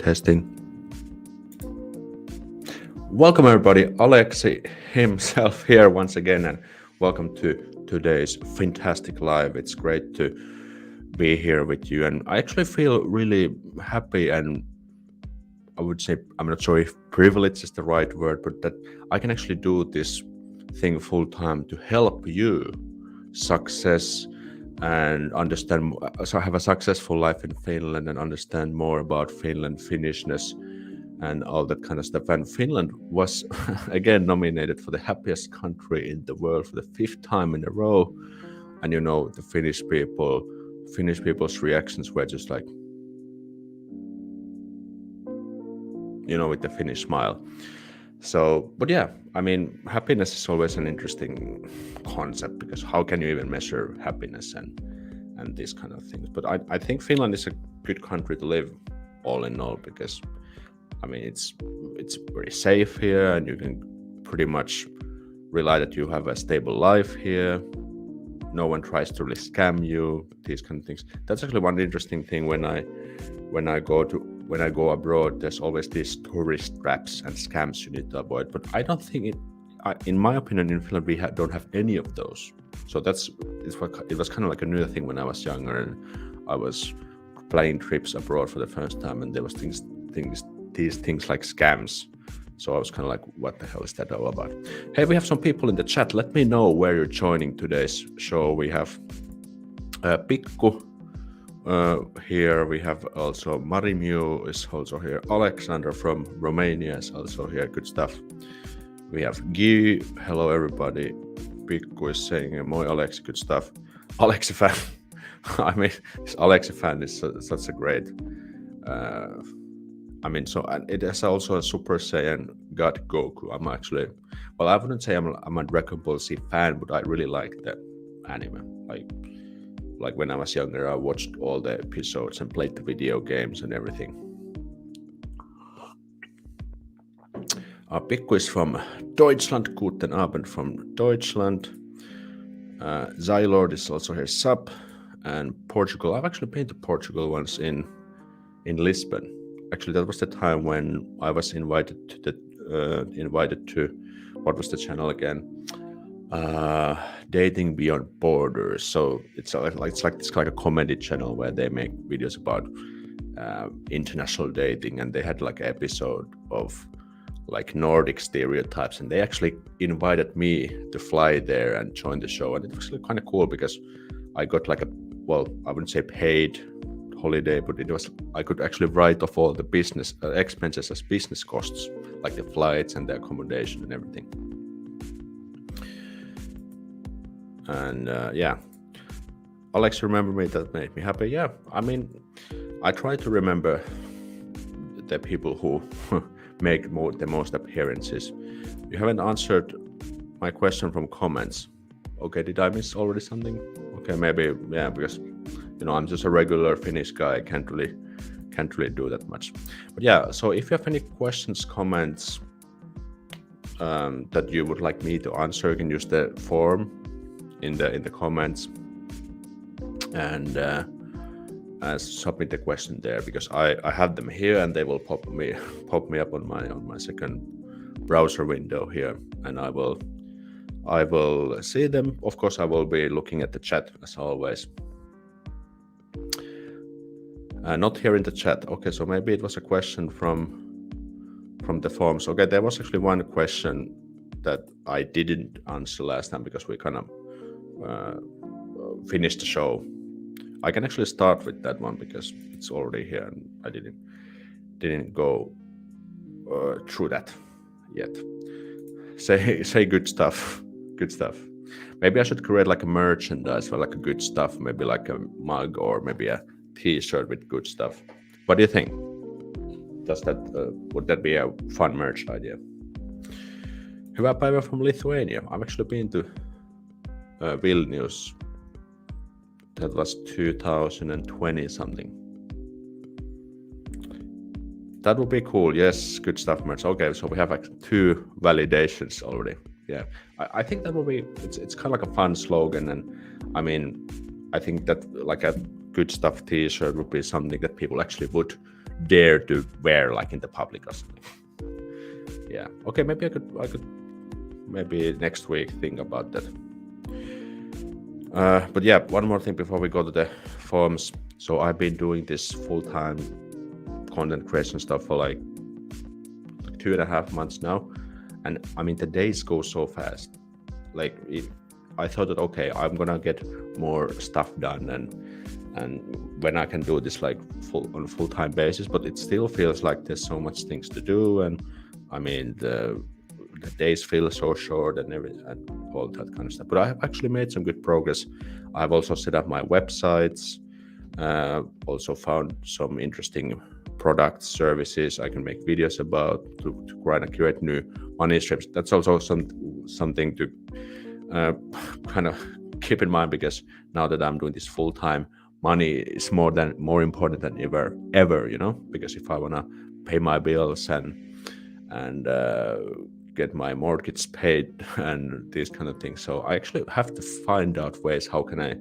Testing. Welcome everybody, Alexi himself here once again, and welcome to today's fantastic live. It's great to be here with you, and I actually feel really happy, and I would say, I'm not sure if privilege is the right word, but that I can actually do this thing full time to help you success and understand, so have a successful life in Finland and understand more about Finland, Finnishness, and all that kind of stuff. And Finland was again nominated for the happiest country in the world for the 5th time in a row. And you know, the Finnish people's reactions were just like, you know, with the Finnish smile. So, but yeah, I mean, happiness is always an interesting concept, because how can you even measure happiness and these kind of things? But I think Finland is a good country to live, all in all, because I mean, it's very safe here, and you can pretty much rely that you have a stable life here. No one tries to really scam you, these kind of things. That's actually one interesting thing when I go abroad. There's always these tourist traps and scams you need to avoid. But I don't think in my opinion, in Finland we don't have any of those. So it was kind of like a new thing when I was younger, and I was planning trips abroad for the first time, and there was these things like scams. So I was kind of like, what the hell is that all about? Hey, we have some people in the chat. Let me know where you're joining today's show. We have Pikku here. We have also Marimu is also here. Alexander from Romania is also here. Good stuff. We have Guy. Hello, everybody. Pikku is saying, moi Alex, good stuff. Alexi fan. I mean, this Alexi fan is such a great... I mean, so it is also a Super Saiyan God Goku. I'm actually, well, I wouldn't say I'm a Dragon Ball Z fan, but I really like the anime. Like when I was younger, I watched all the episodes and played the video games and everything. Pikku is from Deutschland. Guten Abend from Deutschland. Zylord is also here. Sub. And Portugal. I've actually been to Portugal once in Lisbon. Actually, that was the time when I was invited to what was the channel again? Dating Beyond Borders. So it's like a comedy channel where they make videos about international dating, and they had like an episode of like Nordic stereotypes, and they actually invited me to fly there and join the show, and it was kind of cool because I got like I wouldn't say paid holiday, but I could actually write off all the business expenses as business costs, like the flights and the accommodation and everything. And yeah, Alex, remember me? That made me happy. Yeah, I mean, I try to remember the people who make the most appearances. You haven't answered my question from comments. Okay, did I miss already something? Okay, maybe, yeah, because you know, I'm just a regular Finnish guy. I can't really do that much. But yeah, so if you have any questions, comments that you would like me to answer, you can use the form in the comments and submit the question there, because I have them here, and they will pop me up on my second browser window here, and I will see them. Of course, I will be looking at the chat as always. Not here in the chat. Okay, so maybe it was a question from the forums. Okay, there was actually one question that I didn't answer last time because we kind of finished the show. I can actually start with that one because it's already here, and I didn't go through that yet. Say good stuff. Good stuff. Maybe I should create like a merchandise for like a good stuff, maybe like a mug or maybe a t-shirt with good stuff. What do you think? Would that be a fun merch idea? Hyvää päivää from Lithuania. I've actually been to Vilnius. That was 2020 something. That would be cool. Yes, good stuff merch. Okay, so we have like 2 validations already. Yeah, I think that will be. It's kind of like a fun slogan, and I mean, I think that like a good stuff t-shirt would be something that people actually would dare to wear like in the public or something. Yeah. Okay, maybe I could maybe next week think about that. But yeah, one more thing before we go to the forms. So I've been doing this full-time content creation stuff for like 2.5 months now, and I mean the days go so fast. Like I thought that okay, I'm gonna get more stuff done and when I can do this like on a full-time basis, but it still feels like there's so much things to do, and I mean the days feel so short and all that kind of stuff. But I have actually made some good progress. I've also set up my websites, also found some interesting products, services I can make videos about to try and create new money streams. That's also something to kind of keep in mind, because now that I'm doing this full time, money is more important than ever, you know, because if I want to pay my bills and get my mortgage paid and these kind of things, so I actually have to find out ways how can I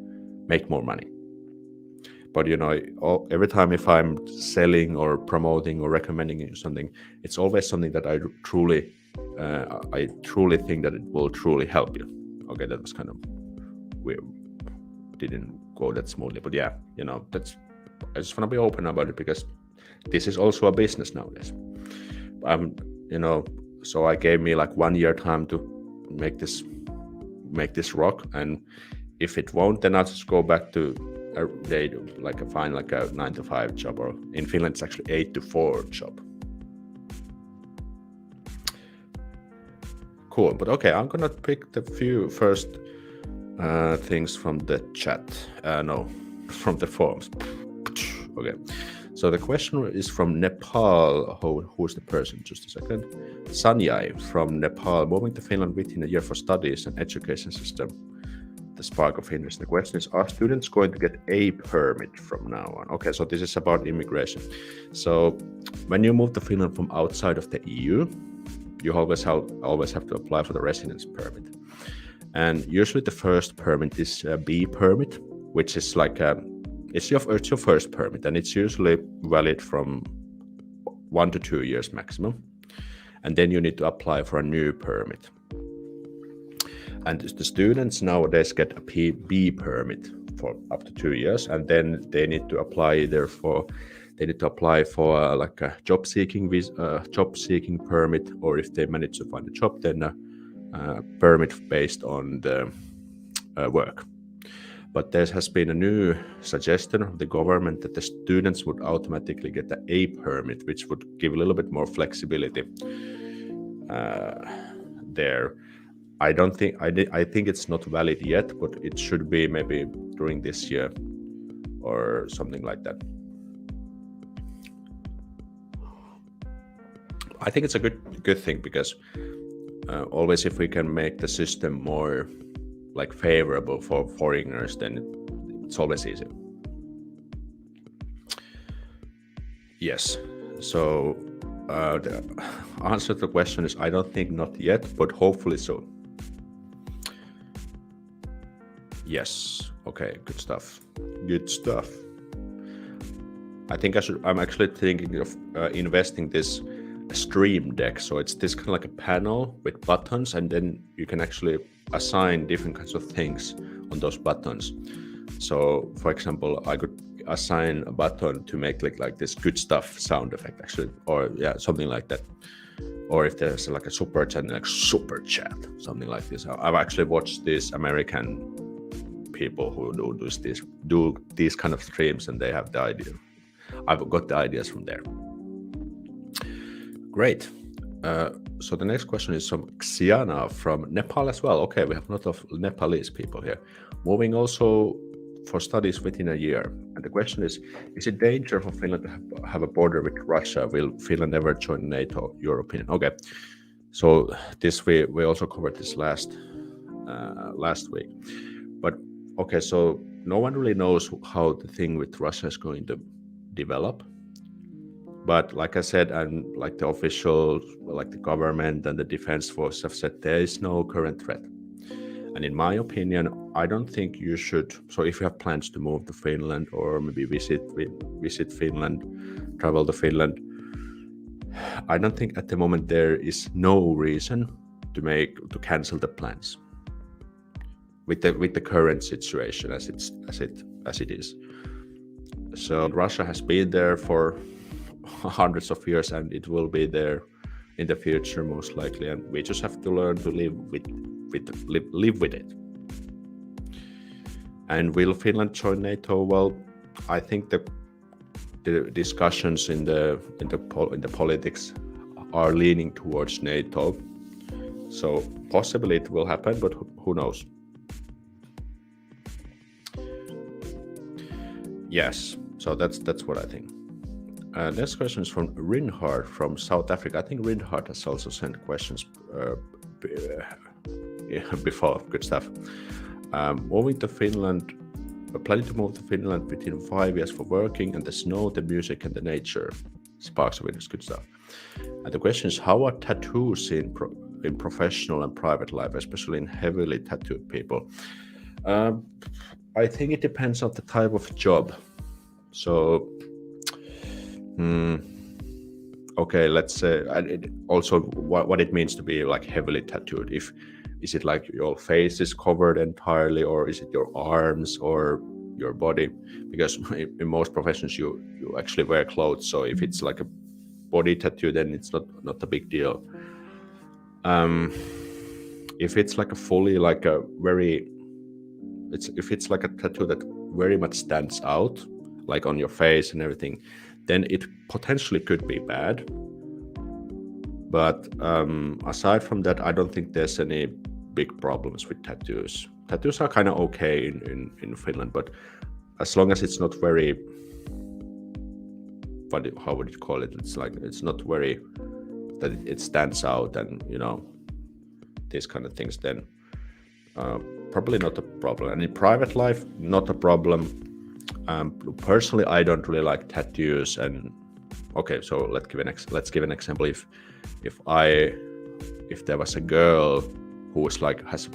make more money. But you know, every time if I'm selling or promoting or recommending something, it's always something that I truly think that it will truly help you. Okay, that was kind of weird, didn't go that smoothly, but yeah, you know, I just want to be open about it, because this is also a business nowadays. You know, so I gave me like 1 year time to make this rock, and if it won't, then I'll just go back to find like a 9 to 5 job, or in Finland it's actually 8 to 4 job. Cool, but okay, I'm gonna pick the few first things from the chat. No, from the forums. Okay, so the question is from Nepal. Who's the person? Just a second. Sanyai from Nepal, moving to Finland within a year for studies and education system. The spark of interest. The question is, are students going to get a permit from now on? Okay, so this is about immigration. So when you move to Finland from outside of the EU, you always have to apply for the residence permit. And usually the first permit is a B permit, which is like it's your first permit, and it's usually valid from 1 to 2 years maximum. And then you need to apply for a new permit. And the students nowadays get a B permit for up to 2 years, and then they need to apply for like a job seeking permit, or if they manage to find a job, then a permit based on the work. But there has been a new suggestion of the government that the students would automatically get the A permit, which would give a little bit more flexibility there. I think it's not valid yet, but it should be maybe during this year or something like that. I think it's a good thing, because always if we can make the system more like favorable for foreigners, then it's always easy. Yes. So the answer to the question is, I don't think not yet, but hopefully soon. Yes. Okay. Good stuff. I think I'm actually thinking of investing this Stream Deck. So it's this kind of like a panel with buttons, and then you can actually assign different kinds of things on those buttons. So for example, I could assign a button to make like this good stuff sound effect, actually, or yeah, something like that. Or if there's like a super chat, like super chat, something like this. I've actually watched these American people who do these kind of streams, and they have the idea. I've got the ideas from there. Great. So the next question is from Xiana from Nepal as well. Okay, we have a lot of Nepalese people here. Moving also for studies within a year. And the question is it danger for Finland to have a border with Russia? Will Finland ever join NATO, your opinion? Okay, so this we also covered this last week. But okay, so no one really knows how the thing with Russia is going to develop. But like I said, and like the officials, like the government and the defense force have said, there is no current threat. And in my opinion, I don't think you should. So if you have plans to move to Finland or maybe visit Finland, travel to Finland, I don't think at the moment there is no reason to cancel the plans with the current situation as it is. So Russia has been there for hundreds of years, and it will be there in the future most likely, and we just have to learn to live with it. And will Finland join NATO? Well, I think the discussions in the politics are leaning towards NATO, so possibly it will happen, but who knows? Yes, so that's what I think. Next question is from Rinhard from South Africa. I think Rinhard has also sent questions before. Good stuff. Moving to Finland, planning to move to Finland within 5 years for working, and the snow, the music, and the nature sparks of interest. Good stuff. And the question is, how are tattoos in professional and private life, especially in heavily tattooed people? I think it depends on the type of job. So, okay, let's say, and also what it means to be like heavily tattooed. Is it like your face is covered entirely, or is it your arms or your body? Because in most professions you actually wear clothes, so if it's like a body tattoo, then it's not a big deal. If it's like a fully like a very, if it's like a tattoo that very much stands out, like on your face and everything, then it potentially could be bad. But aside from that, I don't think there's any big problems with tattoos. Tattoos are kind of okay in Finland, but as long as it's not very, how would you call it? It's like it's not very that it stands out, and these kind of things, then probably not a problem. And in private life, not a problem. Personally, I don't really like tattoos. And okay, so let's give an example. If there was a girl who was has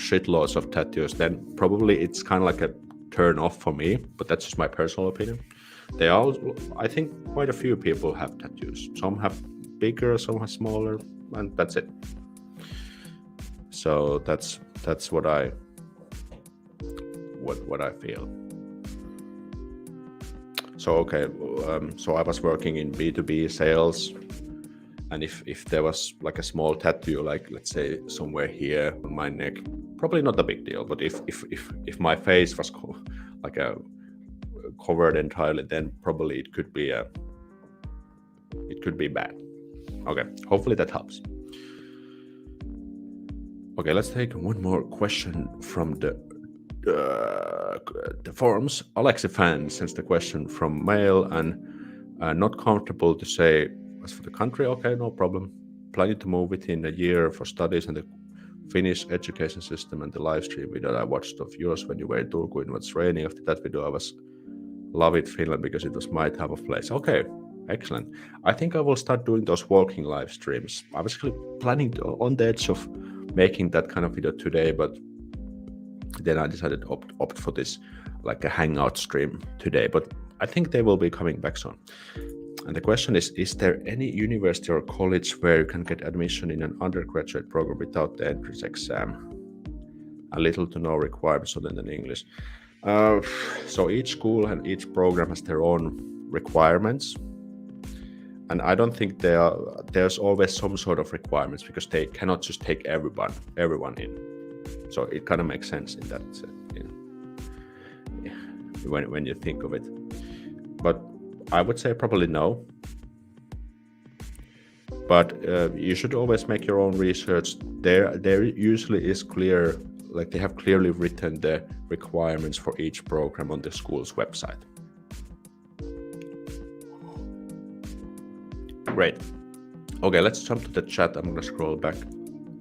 shitloads of tattoos, then probably it's kind of like a turn off for me. But that's just my personal opinion. I think quite a few people have tattoos. Some have bigger, some have smaller, and that's it. So that's what I feel. So okay, so I was working in B2B sales, and if there was like a small tattoo, like let's say somewhere here on my neck, probably not a big deal. But if my face was covered entirely, then probably it could be bad. Okay, hopefully that helps. Okay, let's take one more question from the forums. Alexi fan sends the question from mail, and not comfortable to say as for the country. Okay, no problem. Planning to move within a year for studies in the Finnish education system, and the live stream video I watched of yours when you were in Turku and it was raining. After that video, I was love it Finland because it was my type of place. Okay, excellent. I think I will start doing those walking live streams. I was actually planning on the edge of making that kind of video today, but then I decided to opt for this like a hangout stream today. But I think they will be coming back soon. And the question is there any university or college where you can get admission in an undergraduate program without the entrance exam? A little to no requirements other than English. So each school and each program has their own requirements. And I don't think there's always some sort of requirements, because they cannot just take everyone in. So it kind of makes sense in that sense, when you think of it. But I would say probably no. But you should always make your own research. There usually is clear, like they have clearly written the requirements for each program on the school's website. Great. Okay, let's jump to the chat. I'm gonna scroll back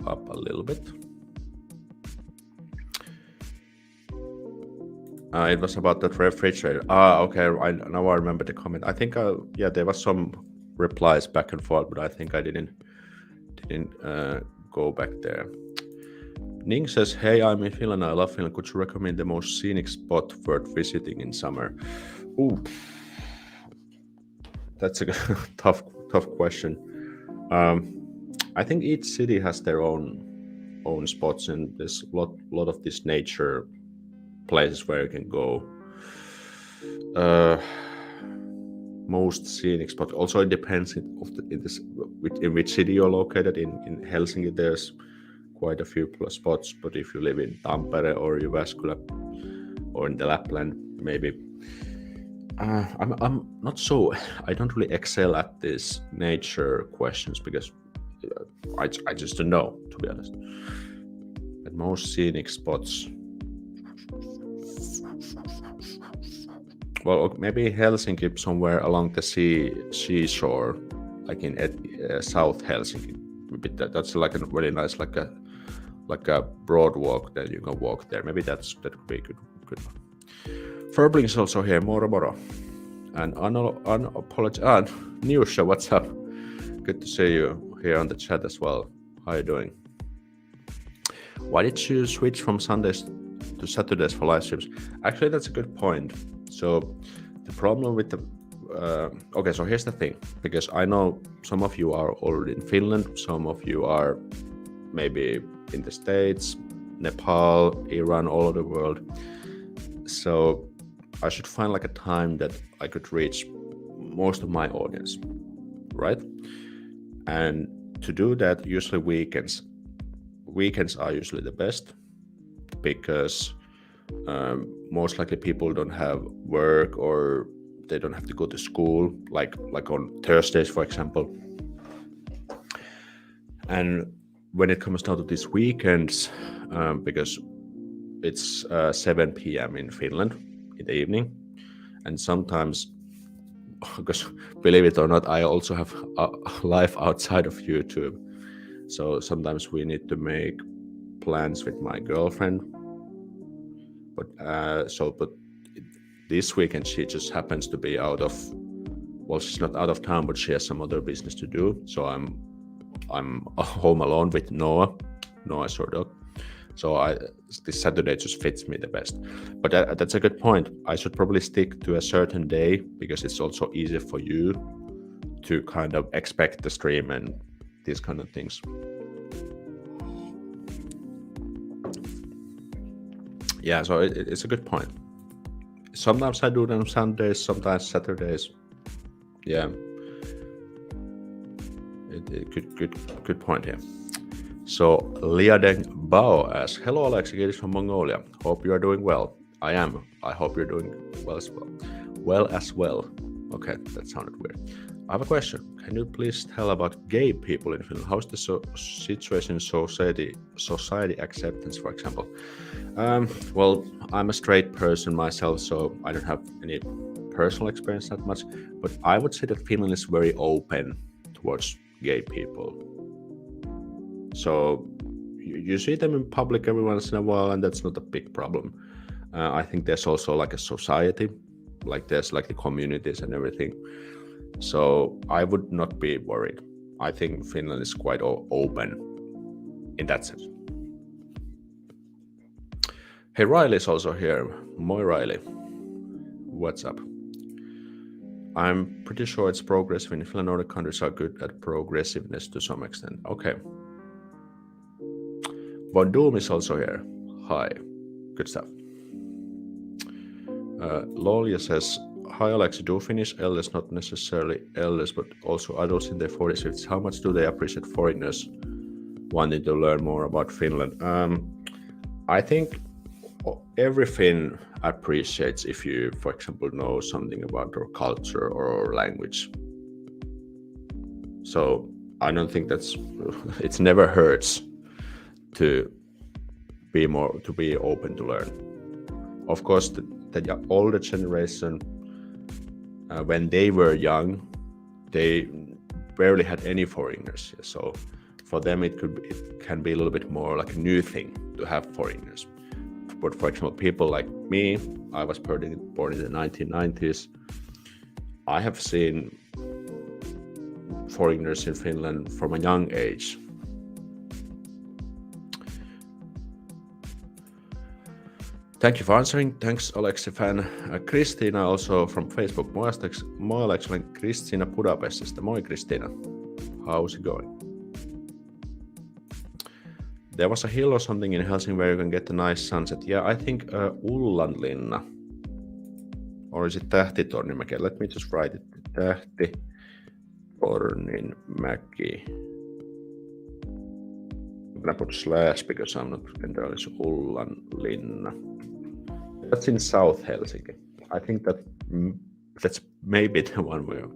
up a little bit. It was about that refrigerator. Okay. Now I remember the comment. I think, there was some replies back and forth, but I think I didn't go back there. Ning says, hey, I'm in Finland. I love Finland. Could you recommend the most scenic spot worth visiting in summer? Ooh, that's a tough question. I think each city has their own spots, and there's a lot of these nature places where you can go. Most scenic spots. Also, it depends in which city you're located. In Helsinki, there's quite a few spots, but if you live in Tampere or Jyväskylä or in the Lapland, maybe. I'm not so. I don't really excel at these nature questions because I just don't know, to be honest. At most scenic spots. Well, maybe Helsinki, somewhere along the seashore, like in South Helsinki. Maybe that's like a really nice, like a broad walk that you can walk there. Maybe that would be good one. Furbling is also here. Moro. And unapologetic. Newsha, what's up? Good to see you here on the chat as well. How are you doing? Why did you switch from Sundays to Saturdays for live streams? Actually, that's a good point. So the problem with the okay, so here's the thing, because I know some of you are already in Finland, some of you are maybe in the States, Nepal, Iran, all over the world. So I should find like a time that I could reach most of my audience, right? And to do that, usually weekends are usually the best, because most likely people don't have work or they don't have to go to school, like on Thursdays, for example. And when it comes down to these weekends, because it's 7 p.m. in Finland in the evening, and sometimes, because believe it or not, I also have a life outside of YouTube. So sometimes we need to make plans with my girlfriend. But this weekend she just happens to be she's not out of town, but she has some other business to do. So I'm home alone with Noah's our dog. So this Saturday just fits me the best. But that's a good point. I should probably stick to a certain day, because it's also easier for you to kind of expect the stream and these kind of things. Yeah, so it's a good point. Sometimes I do it on Sundays, sometimes Saturdays. Yeah, good point here. So Liadeng Bao asks, hello Alex, it is from Mongolia. Hope you are doing well. I am. I hope you're doing well as well. Well as well. Okay, that sounded weird. I have a question. Can you please tell about gay people in Finland? How's the situation in society acceptance, for example? Well, I'm a straight person myself, so I don't have any personal experience that much. But I would say that Finland is very open towards gay people. So you see them in public every once in a while, and that's not a big problem. I think there's also like a society, like there's like the communities and everything. So I would not be worried. I think Finland is quite open in that sense. Hey, Riley's also here. Moi Riley. What's up? I'm pretty sure it's progressive. In Finland, Nordic countries are good at progressiveness to some extent. Okay. Von Doom is also here. Hi. Good stuff. Lolia says, hi Alex, do Finnish elders, not necessarily elders, but also adults in their 40s, 50s, how much do they appreciate foreigners wanting to learn more about Finland? I think every Finn appreciates if you, for example, know something about our culture or our language. So I don't think it never hurts to be open to learn. Of course, the older generation, when they were young, they barely had any foreigners. So for them, it can be a little bit more like a new thing to have foreigners. But for example, people like me, I was born in the 1990s. I have seen foreigners in Finland from a young age. Thank you for answering. Thanks, Alexi fan. Kristiina also from Facebook. Moi Aleksi, olen Kristiina Budapestista. Moi Kristiina. How's it going? There was a hill or something in Helsinki where you can get a nice sunset. Yeah, I think Ullanlinna. Or is it Tähtitornimäki? Let me just write it. Tähtitorninmäki. I'm gonna put slash because I'm not entirely sure. Ullanlinna. That's in South Helsinki. I think that's maybe the one where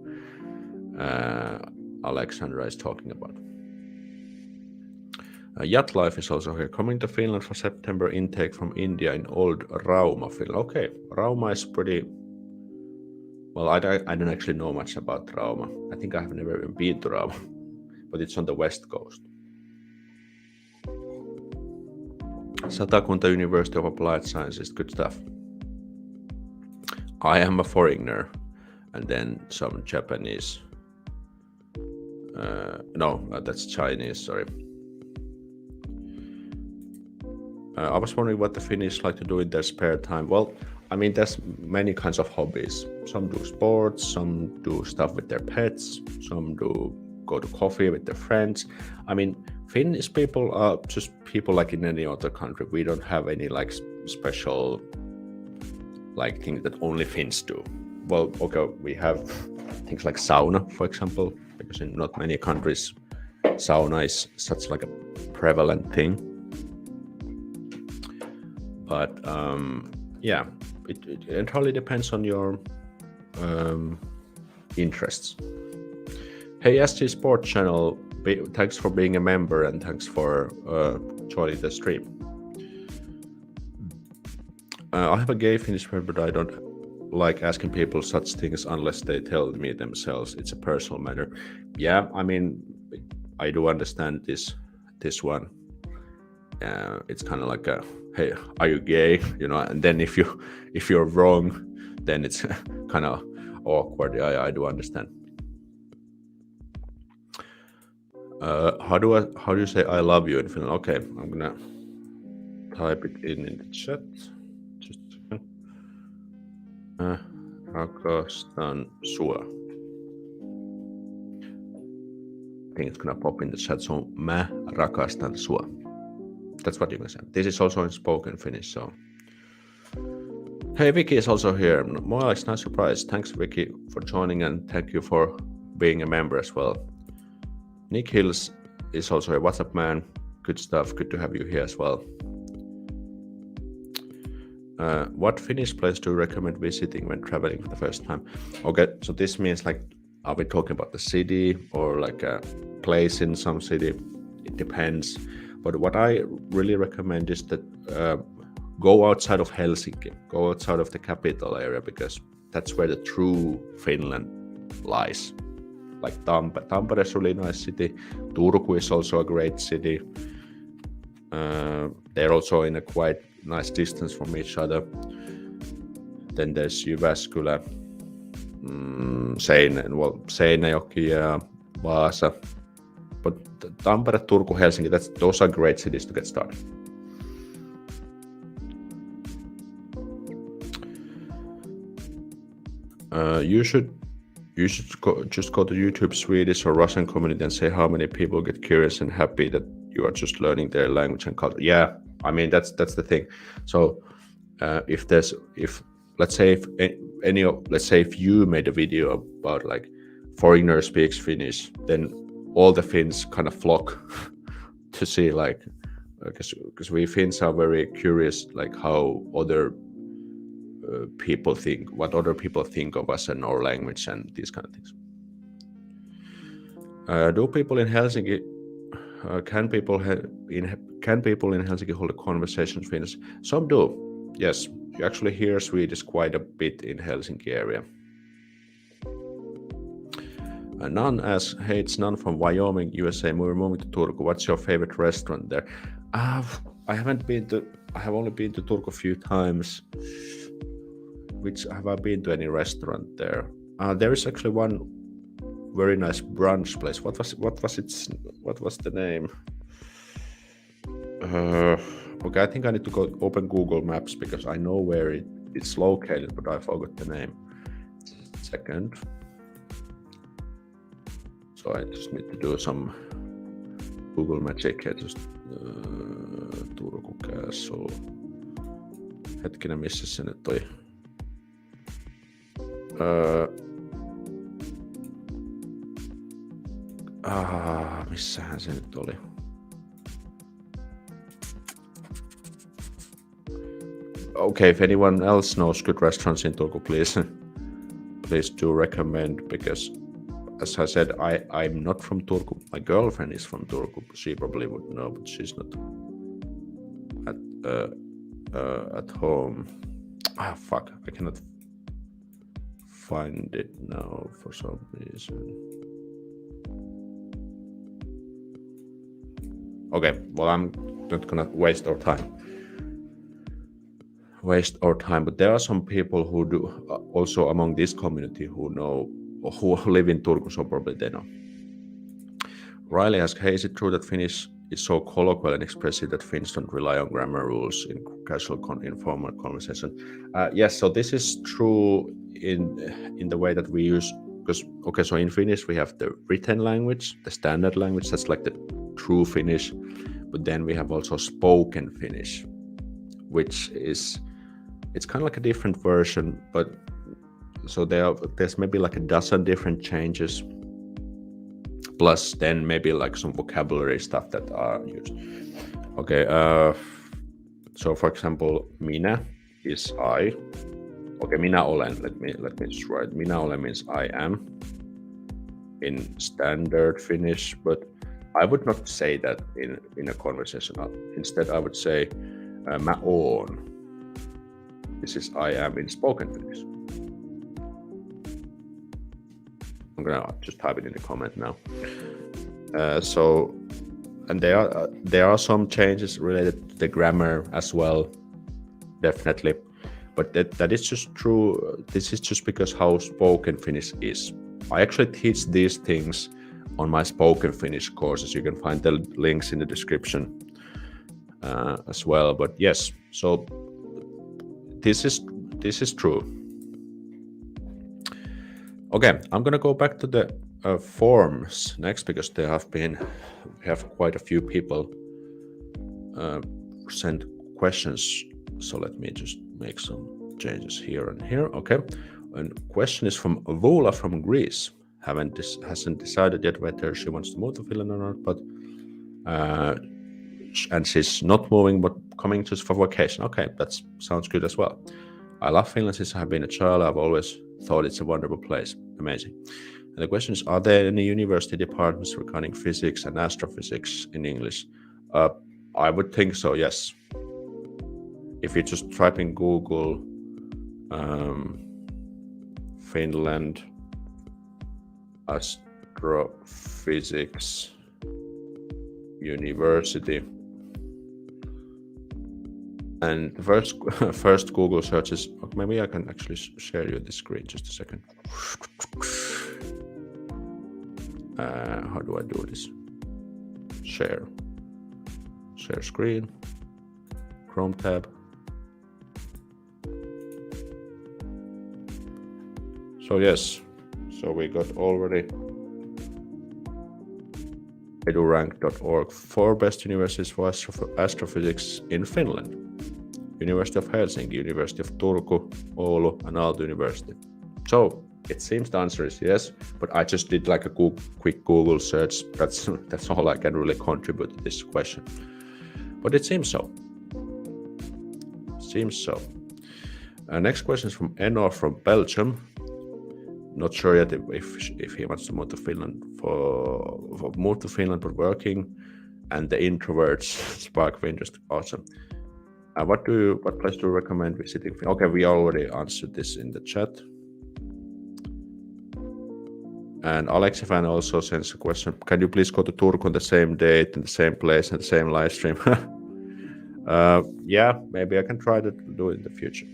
Alexandra is talking about. Yacht Life is also here. Coming to Finland for September intake from India in Old Rauma, Finland. Okay, Rauma is pretty... Well, I don't actually know much about Rauma. I think I have never even been to Rauma, but it's on the west coast. Satakunta University of Applied Sciences, good stuff. I am a foreigner, and then some Japanese. No, that's Chinese, sorry. I was wondering what the Finnish like to do in their spare time. Well, I mean, there's many kinds of hobbies. Some do sports, some do stuff with their pets, some do go to coffee with their friends. I mean, Finnish people are just people like in any other country. We don't have any like special like things that only Finns do. Well, okay, we have things like sauna, for example, because in not many countries sauna is such like a prevalent thing. But yeah, it entirely depends on your interests. Hey, SG Sports Channel, thanks for being a member and thanks for joining the stream. I have a gay Finnish friend, but I don't like asking people such things unless they tell me themselves. It's a personal matter. Yeah, I mean, I do understand this one. It's kind of like a, hey, are you gay? You know, and then if you're wrong, then it's kind of awkward. Yeah, I do understand. How do you say I love you in Finland? Okay, I'm gonna type it in the chat. Just a second. Rakastan sua. I think it's gonna pop in the chat. So mä rakastan sua. That's what you can say. This is also in spoken Finnish. So hey, Vicky is also here. More like nice surprise. Thanks, Vicky, for joining, and thank you for being a member as well. Nick Hills is also a What's up, man? Good stuff. Good to have you here as well. What Finnish place do you recommend visiting when traveling for the first time? Okay, so this means like, are we talking about the city or like a place in some city? It depends. But what I really recommend is that go outside of Helsinki, go outside of the capital area, because that's where the true Finland lies. Like Tampere is a really nice city. Turku is also a great city. They're also in a quite nice distance from each other. Then there's Jyväskylä, Seinäjoki ja Vaasa. But Tampere, Turku, Helsinki, those are great cities to get started. You should just go to YouTube Swedish or Russian community and say how many people get curious and happy that you are just learning their language and culture. Yeah, I mean that's the thing. So let's say if you made a video about like foreigner speaks Finnish, then all the Finns kind of flock to see, like, because we Finns are very curious, like how other people think, what other people think of us and our language and these kind of things. Do people in Helsinki can people in Helsinki hold a conversation in Finnish? Some do. Yes, you actually hear Swedish quite a bit in Helsinki area. None asks, hey, it's None from Wyoming, USA. We're moving to Turku. What's your favorite restaurant there? I have only been to Turku a few times. Which have I been to any restaurant there? There is actually one very nice brunch place. What was the name? Okay, I think I need to go open Google Maps because I know where it's located, but I forgot the name. Second. So I just need to do some Google Magic. Just Turku Castle. Hetkinen, missä se nyt toi? Missähän se nyt oli? Okay, if anyone else knows good restaurants in Turku, please do recommend, because as I said, I'm not from Turku. My girlfriend is from Turku. She probably would know, but she's not at home. Fuck, I cannot find it now for some reason. Okay, well, I'm not gonna waste our time, but there are some people who do also among this community who know, or who live in Turku, so probably they know. Riley asks, hey, is it true that Finnish is so colloquial and expressive that Finns don't rely on grammar rules in casual informal conversation? Yes, so this is true in the way that we use, because, okay, so in Finnish we have the written language, the standard language, that's like the true Finnish, but then we have also spoken Finnish, which is, it's kind of like a different version, but so there's maybe like a dozen different changes, plus then maybe like some vocabulary stuff that are used. Okay, so for example, minä is I. Okay, minä olen. Let me just write. Minä olen means I am in standard Finnish, but I would not say that in a conversation. Instead, I would say mä oon. This is I am in spoken Finnish. I'm gonna just type it in the comment now. So, and there are some changes related to the grammar as well, definitely. But that is just true. This is just because how spoken Finnish is. I actually teach these things on my spoken Finnish courses. You can find the links in the description as well. But yes, so this is true. Okay, I'm gonna go back to the forms next, because we have quite a few people send questions. So let me just make some changes here and here. Okay, and question is from Vola from Greece. Hasn't decided yet whether she wants to move to Finland or not, but and she's not moving but coming just for vacation. Okay, that sounds good as well. I love Finland since I have been a child. I've always thought it's a wonderful place. Amazing. And the question is, are there any university departments regarding physics and astrophysics in English? I would think so, yes. If you just type in Google Finland Astrophysics University, and first Google search is, maybe I can actually share you the screen, just a second. How do I do this? Share screen, Chrome tab. So yes, so we got already edurank.org 4 best universities for astrophysics in Finland. University of Helsinki, University of Turku, Oulu, and Aalto University. So it seems the answer is yes, but I just did like a quick Google search. That's all I can really contribute to this question. But it seems so. Next question is from Enroll from Belgium. Not sure yet if he wants to move to Finland but working, and the introverts spark interest. Awesome. What place do you recommend visiting? Okay, we already answered this in the chat. And Alexi fan also sends a question. Can you please go to Turku on the same date, in the same place, and the same live stream? Yeah, maybe I can try to do it in the future.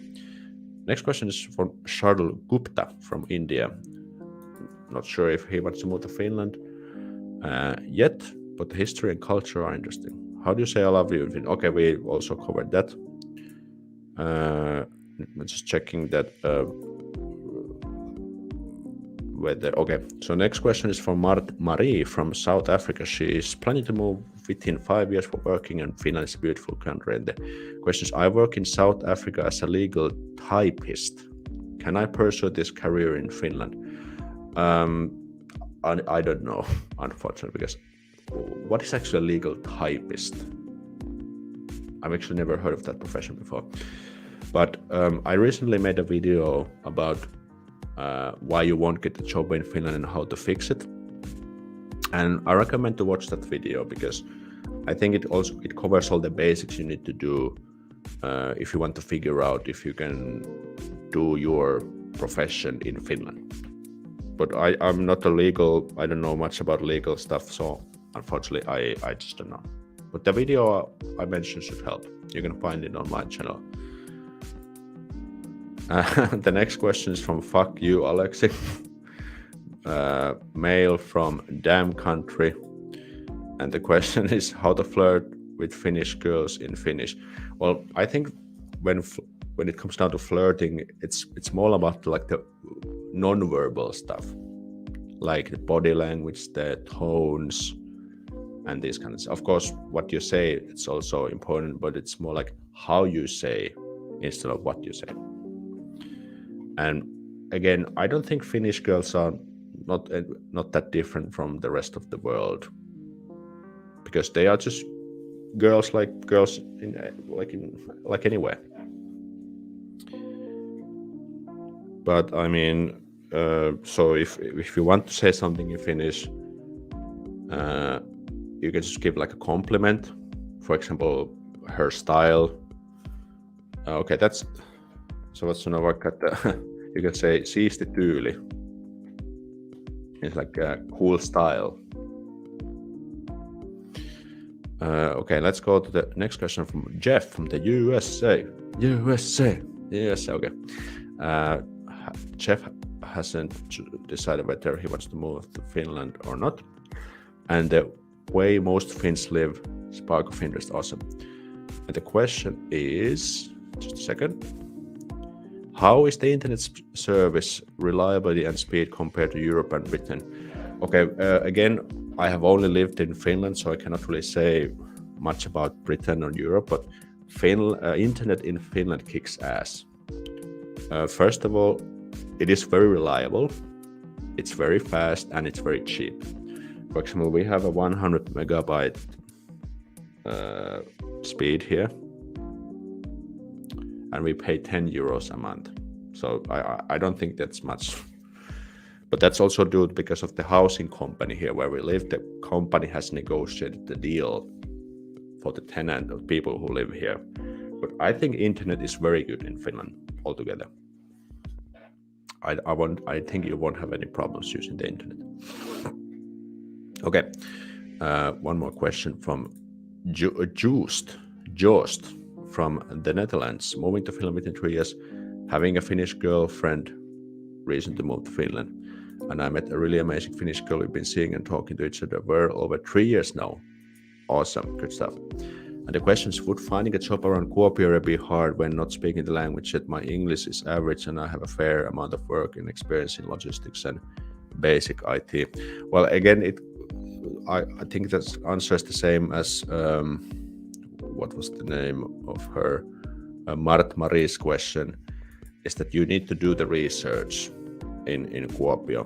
Next question is from Shardul Gupta from India. Not sure if he wants to move to Finland yet, but the history and culture are interesting. How do you say I love you in Finnish? Okay, we also covered that. I'm just checking that whether. Okay, so next question is from Marie from South Africa. She is planning to move within 5 years for working, and Finland is a beautiful country. And the question is, I work in South Africa as a legal typist. Can I pursue this career in Finland? I don't know, unfortunately, because what is actually a legal typist? I've actually never heard of that profession before. But I recently made a video about why you won't get a job in Finland and how to fix it. And I recommend to watch that video because I think it covers all the basics you need to do if you want to figure out if you can do your profession in Finland. But I'm not a legal, I don't know much about legal stuff, so unfortunately I just don't know. But the video I mentioned should help. You can find it on my channel. The next question is from Fuck You, Alexi. Mail from Damn Country. And the question is how to flirt with Finnish girls in Finnish. Well, I think when it comes down to flirting, it's more about like the non-verbal stuff, like the body language, the tones, and these kinds of stuff. Of course, what you say, it's also important, but it's more like how you say instead of what you say. And again, I don't think Finnish girls are not that different from the rest of the world, because they are just girls like girls like anywhere. But I mean, so if you want to say something in Finnish, you can just give like a compliment. For example, her style. Okay, that's so. What's vaikka, että you can say siisti tyyli. It's like a cool style. Okay, let's go to the next question from Jeff from the USA. Okay. Jeff hasn't decided whether he wants to move to Finland or not. And the way most Finns live, spark of interest, awesome. And the question is, just a second. How is the internet service reliability and speed compared to Europe and Britain? Okay, again, I have only lived in Finland, so I cannot really say much about Britain or Europe, but internet in Finland kicks ass. First of all, it is very reliable, it's very fast, and it's very cheap. For example, we have a 100 megabyte speed here, and we pay 10 euros a month. So I don't think that's much. But that's also due because of the housing company here where we live. The company has negotiated the deal for the tenant of people who live here. But I think internet is very good in Finland altogether. I think you won't have any problems using the internet. Okay, one more question from Joost from the Netherlands. Moving to Finland within 3 years, having a Finnish girlfriend, reason to move to Finland. And I met a really amazing Finnish girl. We've been seeing and talking to each other for over 3 years now. Awesome, good stuff. And the question is, would finding a job around Kuopio be hard when not speaking the language yet? My English is average and I have a fair amount of work and experience in logistics and basic IT. Well, again, I think that answer is the same as what was the name of her Marie's question, is that you need to do the research in Kuopio,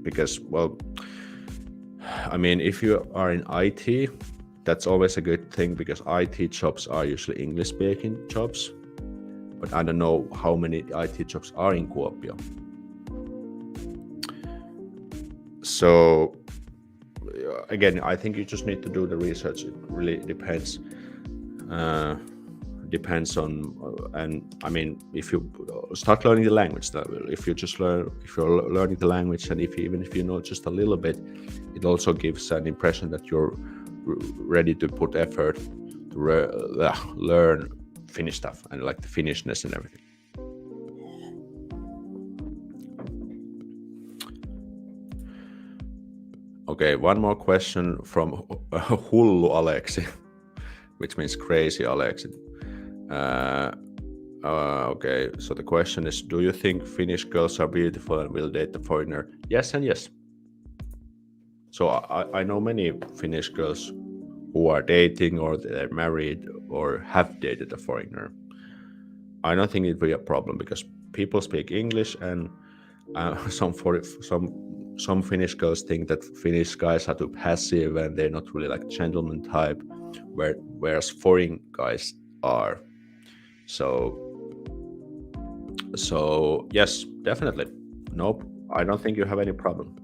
because, well, I mean, if you are in IT, that's always a good thing because IT jobs are usually English-speaking jobs, but I don't know how many IT jobs are in Kuopio. So again, I think you just need to do the research. It really depends on, and I mean, if you start learning the language, if you're learning the language, and even if you know just a little bit, it also gives an impression that you're ready to put effort to learn Finnish stuff and like the Finnishness and everything. Okay, one more question from Hullu Alexi. which means crazy, Alex. Okay, so the question is, do you think Finnish girls are beautiful and will date the foreigner? Yes and yes. So I know many Finnish girls who are dating or they're married or have dated a foreigner. I don't think it will be a problem because people speak English, and some Finnish girls think that Finnish guys are too passive and they're not really like gentleman type, whereas foreign guys are. So yes, definitely. Nope, I don't think you have any problem.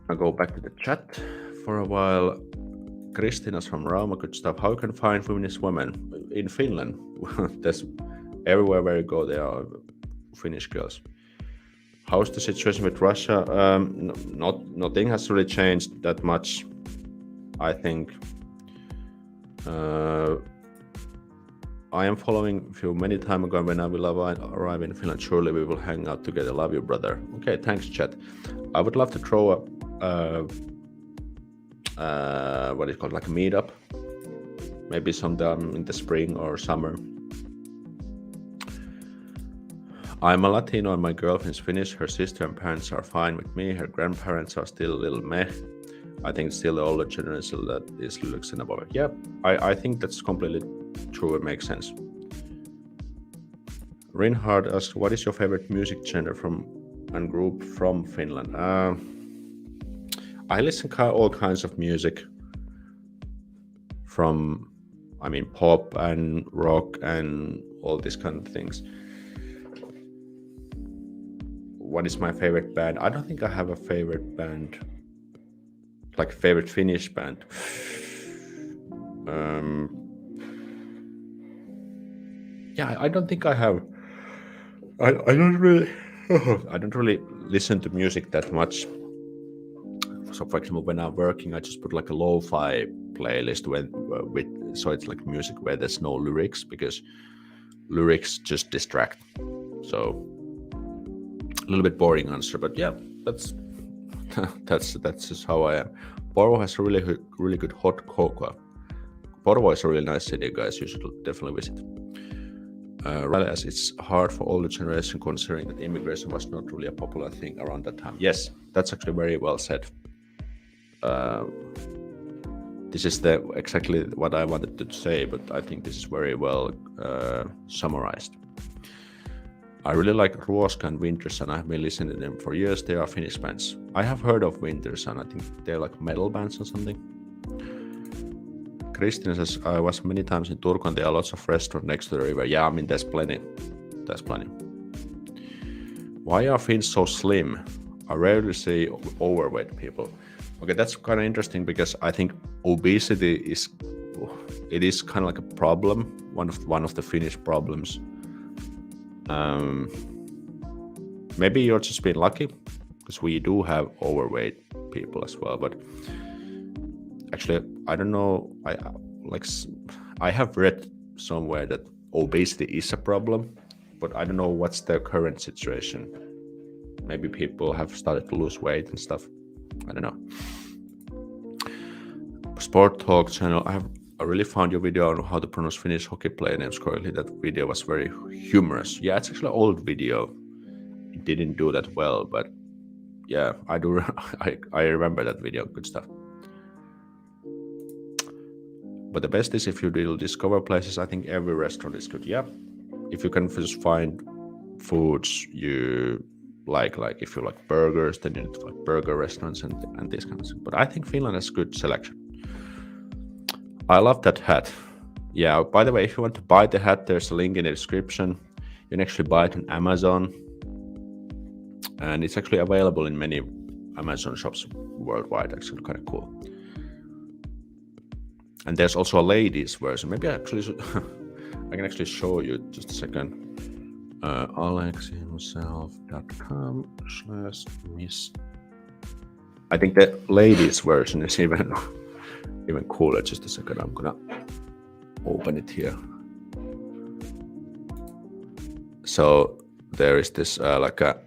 I'll go back to the chat for a while. Kristina's from Rauma, good stuff. How you can find feminist women in Finland? There's everywhere where you go, there are Finnish girls. How's the situation with Russia? Nothing has really changed that much. I think I am following you many time ago. When I will arrive in Finland, surely we will hang out together. Love you, brother. Okay, thanks, chat. I would love to throw up what is called like a meetup, maybe sometime in the spring or summer. I'm a Latino and my girlfriend's Finnish. Her sister and parents are fine with me. Her grandparents are still a little meh. I think still the older generation that is looking above it. Yeah, I think that's completely true. It makes sense. Reinhard asks, what is your favorite music genre and group from Finland? I listen to all kinds of music from, pop and rock and all these kind of things. What is my favorite band? I don't think I have a favorite band, like favorite Finnish band. I don't think I have. I don't really. I don't really listen to music that much. So, for example, when I'm working, I just put like a lo-fi playlist so it's like music where there's no lyrics, because lyrics just distract. So a little bit boring answer, but yeah, that's just how I am. Porvo has a really good hot cocoa. Porvo is a really nice city, guys. You should definitely visit. Right, as it's hard for older generation, considering that immigration was not really a popular thing around that time. Yes, that's actually very well said. This is exactly what I wanted to say, but I think this is very well summarized. I really like Ruoska and Wintersun. I've been listening to them for years. They are Finnish bands. I have heard of Wintersun. I think they're like metal bands or something. Kristina says, I was many times in Turku and there are lots of restaurants next to the river. Yeah, there's plenty. Why are Finns so slim? I rarely see overweight people. Okay, that's kind of interesting because I think obesity is kind of like a problem, one of the Finnish problems. Maybe you're just being lucky because we do have overweight people as well, but actually I don't know. I have read somewhere that obesity is a problem, but I don't know what's the current situation. Maybe people have started to lose weight and stuff. I don't know. Sport Talk channel. I really found your video on how to pronounce Finnish hockey player names correctly. That video was very humorous. Yeah, it's actually an old video. It didn't do that well, but yeah, I do. I remember that video. Good stuff. But the best is if you will discover places. I think every restaurant is good. Yeah, if you can just find foods you like if you like burgers, then you need to like burger restaurants and these kinds of stuff. But I think Finland has good selection. I love that hat. Yeah, by the way, if you want to buy the hat, there's a link in the description. You can actually buy it on Amazon. And it's actually available in many Amazon shops worldwide. Actually, kind of cool. And there's also a ladies version. Maybe I can actually show you just a second. alexhimself.com/miss. I think the ladies version is even cooler. Just a second, I'm gonna open it here. So there is this like a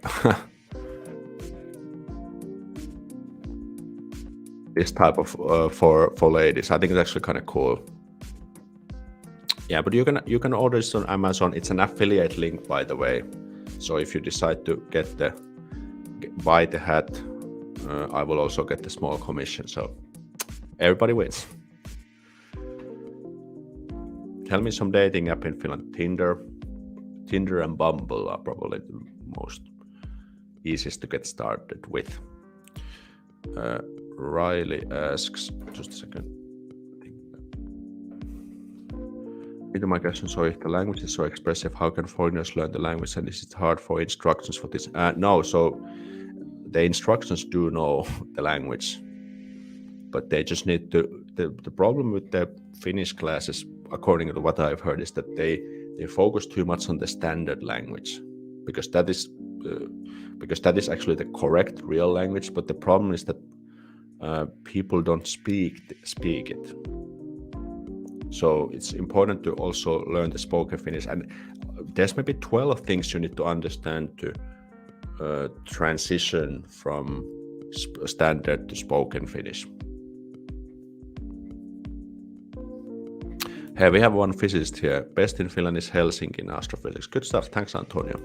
this type of for ladies. I think it's actually kind of cool. Yeah, but you can order this on Amazon. It's an affiliate link, by the way. So if you decide to buy the hat, I will also get the small commission. So everybody wins. Tell me some dating app in Finland. Tinder and Bumble are probably the most easiest to get started with. Riley asks, just a second. My question, so if the language is so expressive, how can foreigners learn the language, and is it hard for instructions for this? No, so the instructions do know the language, but they just need to, the problem with the Finnish classes, according to what I've heard, is that they focus too much on the standard language, because that is actually the correct real language, but the problem is that people don't speak it. So it's important to also learn the spoken Finnish, and there's maybe 12 things you need to understand to transition from standard to spoken Finnish. Hey, we have one physicist here. Best in Finland is Helsinki in astrophysics. Good stuff. Thanks, Antonio.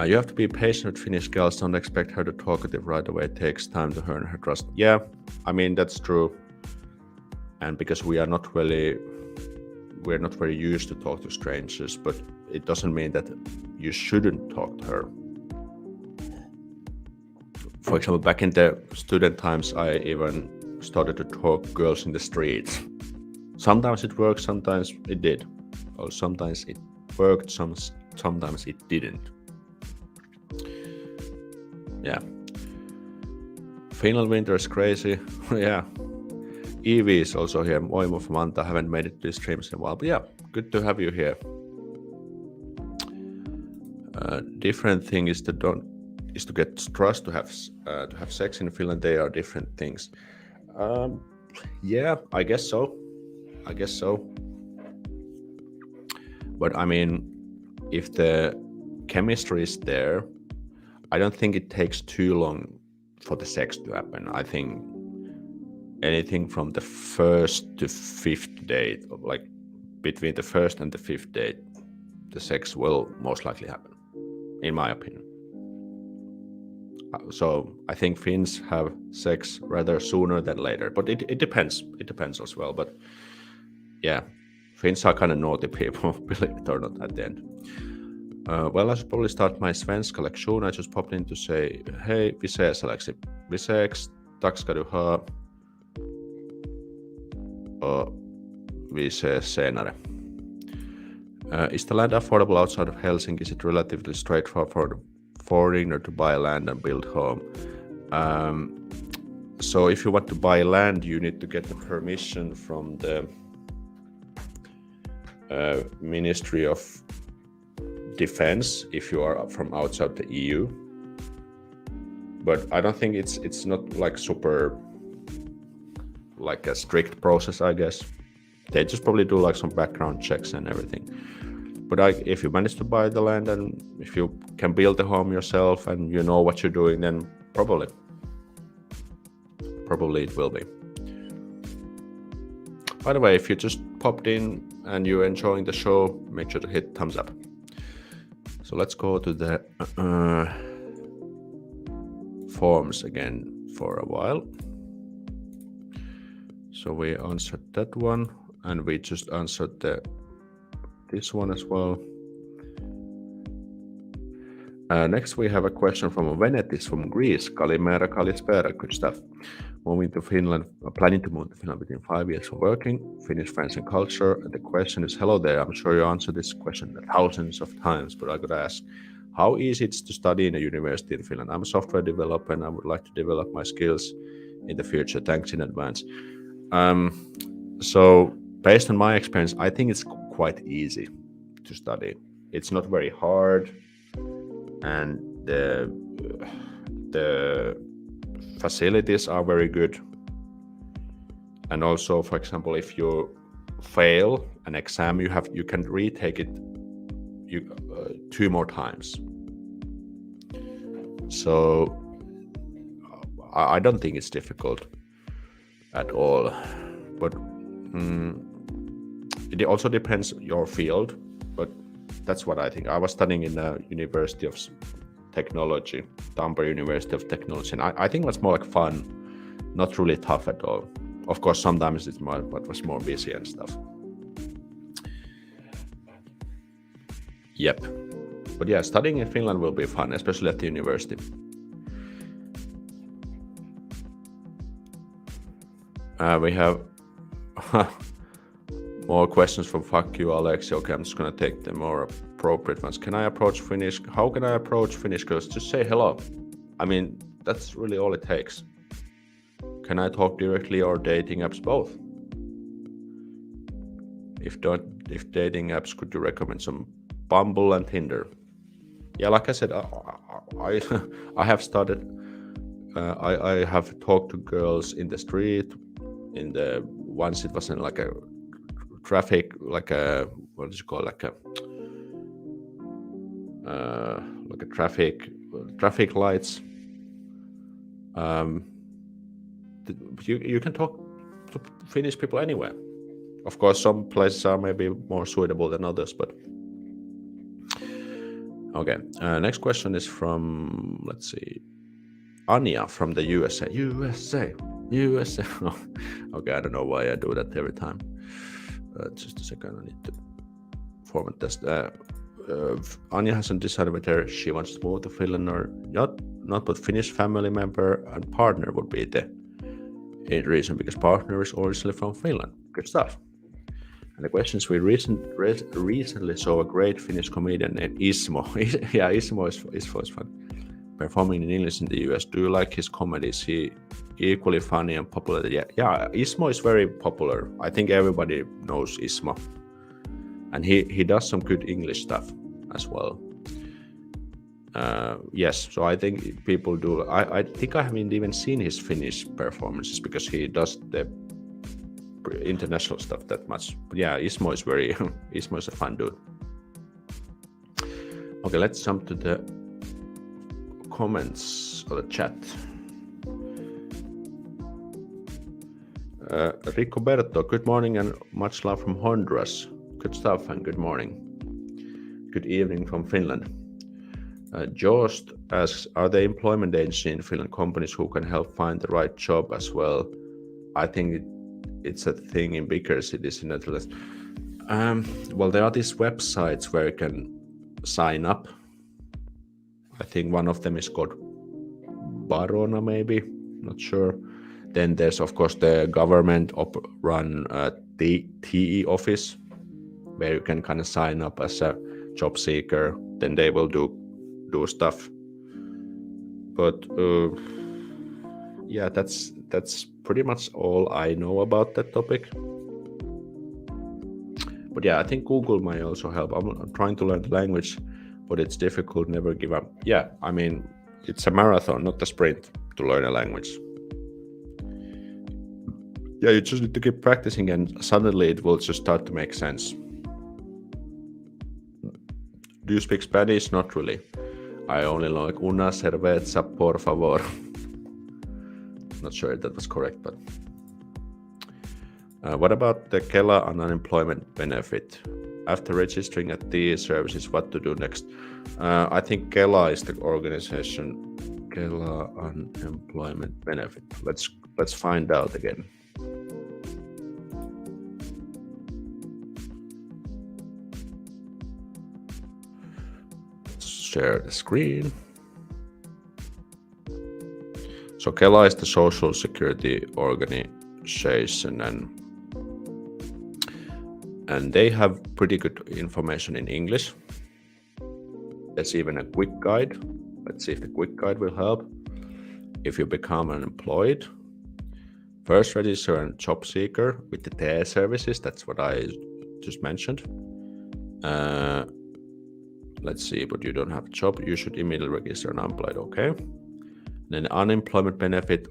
You have to be patient with Finnish girls. Don't expect her to talkative right away. It takes time to earn her trust. Yeah, I mean, that's true. And because we're not very used to talk to strangers, but it doesn't mean that you shouldn't talk to her. For example, back in the student times, I even started to talk girls in the streets. Sometimes it worked, sometimes it did. Or sometimes it worked, sometimes it didn't. Yeah. Finland winter is crazy. Yeah. Evie is also here. Moimo from Anta. Haven't made it to these streams in a while, but yeah, good to have you here. Different thing is to get trust to have sex in Finland. They are different things. Yeah, I guess so. But I mean, if the chemistry is there, I don't think it takes too long for the sex to happen. I think anything from the first to fifth date, like between the first and the fifth date, the sex will most likely happen, in my opinion. So I think Finns have sex rather sooner than later, but it depends. It depends as well. But yeah, Finns are kind of naughty people, believe it or not, at the end. Well, I should probably start my svenska lektion. I just popped in to say, hej, vi ses Alexi. Vi ses, tack ska du ha. Vi ses senare. Is the land affordable outside of Helsinki? Is it relatively straightforward for the foreigner to buy land and build home? So if you want to buy land, you need to get the permission from the Ministry of Defense if you are from outside the EU. But I don't think it's not like super like a strict process, I guess. They just probably do like some background checks and everything. But if you manage to buy the land and if you can build the home yourself and you know what you're doing, then probably it will be. By the way, if you just popped in and you're enjoying the show, make sure to hit thumbs up. So let's go to the forms again for a while. So we answered that one, and we just answered this one as well. Next we have a question from Venetis from Greece. Kalimera, Kalispera, good stuff. Moving to Finland, planning to move to Finland within 5 years of working, Finnish friends and culture. And the question is, hello there. I'm sure you answered this question thousands of times, but I gotta ask, how easy it's to study in a university in Finland? I'm a software developer and I would like to develop my skills in the future. Thanks in advance. So based on my experience, I think it's quite easy to study. It's not very hard, and the facilities are very good. And also, for example, if you fail an exam, you can retake it 2 more times. So I don't think it's difficult at all, but it also depends your field. But that's what I think. I was studying in the University of Technology, Tampere University of Technology, and I think that's more like fun, not really tough at all. Of course, sometimes it was more busy and stuff. Yep. But yeah, studying in Finland will be fun, especially at the university. We have more questions from Fuck You, Alexi. Okay, I'm just gonna take the more appropriate ones. Can I approach Finnish? How can I approach Finnish girls? Just say hello. I mean, that's really all it takes. Can I talk directly or dating apps? Both. If dating apps, could you recommend some Bumble and Tinder? Yeah, like I said, I have started. I have talked to girls in the street. Once it wasn't like a traffic, like a what is it called, like a traffic lights. You can talk to Finnish people anywhere. Of course, some places are maybe more suitable than others, but okay. Next question is from, let's see, Anya from the USA. USA. Okay, I don't know why I do that every time. Just a second, I need to format this. Anya hasn't decided whether she wants to move to Finland or not, but Finnish family member and partner would be the reason, because partner is originally from Finland. Good stuff. And the questions, we recently saw a great Finnish comedian named Ismo. Yeah, Ismo is fun. Performing in English in the US. Do you like his comedy? Is he equally funny and popular? Yeah, Ismo is very popular. I think everybody knows Ismo. And he does some good English stuff as well. Yes, so I think people do. I think I haven't even seen his Finnish performances because he does the international stuff that much. But yeah, Ismo is a fun dude. Okay, let's jump to the comments or the chat. Ricoberto, good morning and much love from Honduras. Good stuff and good morning. Good evening from Finland. Jost asks, are there employment agencies in Finland, companies who can help find the right job as well? I think it's a thing in bigger cities in Netherlands. Well, there are these websites where you can sign up. I think one of them is called Barona, maybe, not sure. Then there's, of course, the government-run TE office, where you can kind of sign up as a job seeker. Then they will do stuff. But yeah, that's pretty much all I know about that topic. But yeah, I think Google might also help. I'm trying to learn the language, but it's difficult. Never give up. Yeah, I mean, it's a marathon, not a sprint, to learn a language. Yeah, you just need to keep practicing, and suddenly it will just start to make sense. Do you speak Spanish? Not really. I only like una cerveza, por favor. Not sure if that was correct, but what about the Kela unemployment benefit? After registering at these services, what to do next? I think Kela is the organization. Kela unemployment benefit. Let's find out again. Share the screen. So Kela is the social security organization, and they have pretty good information in English. There's even a quick guide. Let's see if the quick guide will help. If you become unemployed, first register a job seeker with the TE services. That's what I just mentioned. Let's see, but you don't have a job, you should immediately register an unemployed, okay? Then unemployment benefit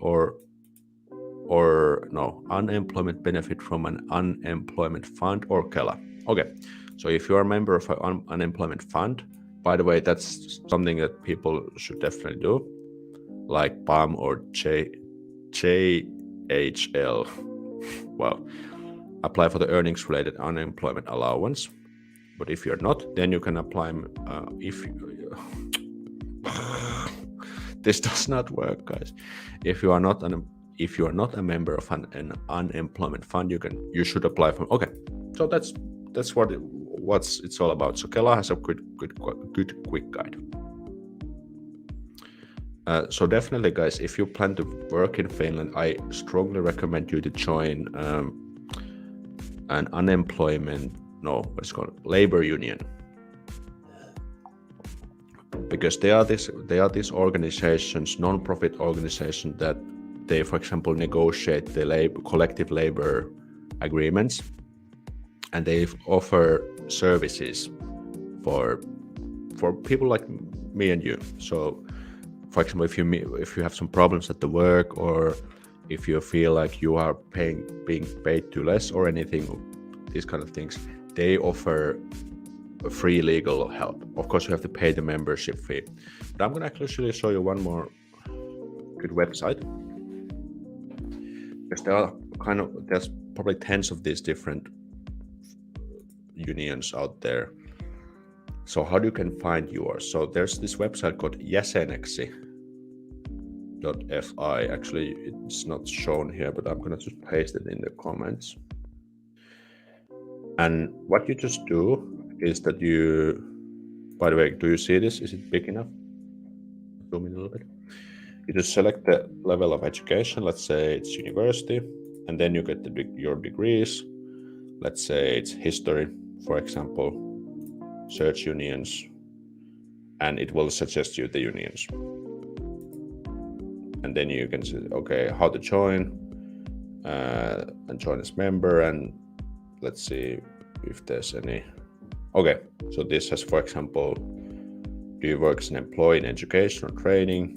unemployment benefit from an unemployment fund or Kela. Okay, so if you are a member of an unemployment fund, by the way, that's something that people should definitely do. like PAM or JHL. Well, apply for the earnings-related unemployment allowance. But if you're not, then you can apply. This does not work, guys. If you are not a member of an unemployment fund, you should apply for. Okay, so that's what it's all about. So Kela has a good quick guide. So definitely, guys, if you plan to work in Finland, I strongly recommend you to join an labor union, because they are these organizations, non-profit organizations, that they, for example, negotiate the collective labor agreements, and they offer services for people like me and you. So, for example, if you have some problems at the work, or if you feel like you are being paid too less or anything, these kind of things, they offer free legal help. Of course, you have to pay the membership fee. But I'm going to actually show you one more good website, because there's probably tens of these different unions out there. So how you can find yours? So there's this website called jäseneksi.fi. Actually, it's not shown here, but I'm going to just paste it in the comments. And what you just do is that by the way, do you see this? Is it big enough? Zoom in a little bit. You just select the level of education. Let's say it's university, and then you get your degrees. Let's say it's history, for example. Search unions, and it will suggest you the unions. And then you can say, okay, how to join, and join as member, and let's see if there's any. Okay, so this has, for example, do you work as an employee in education or training,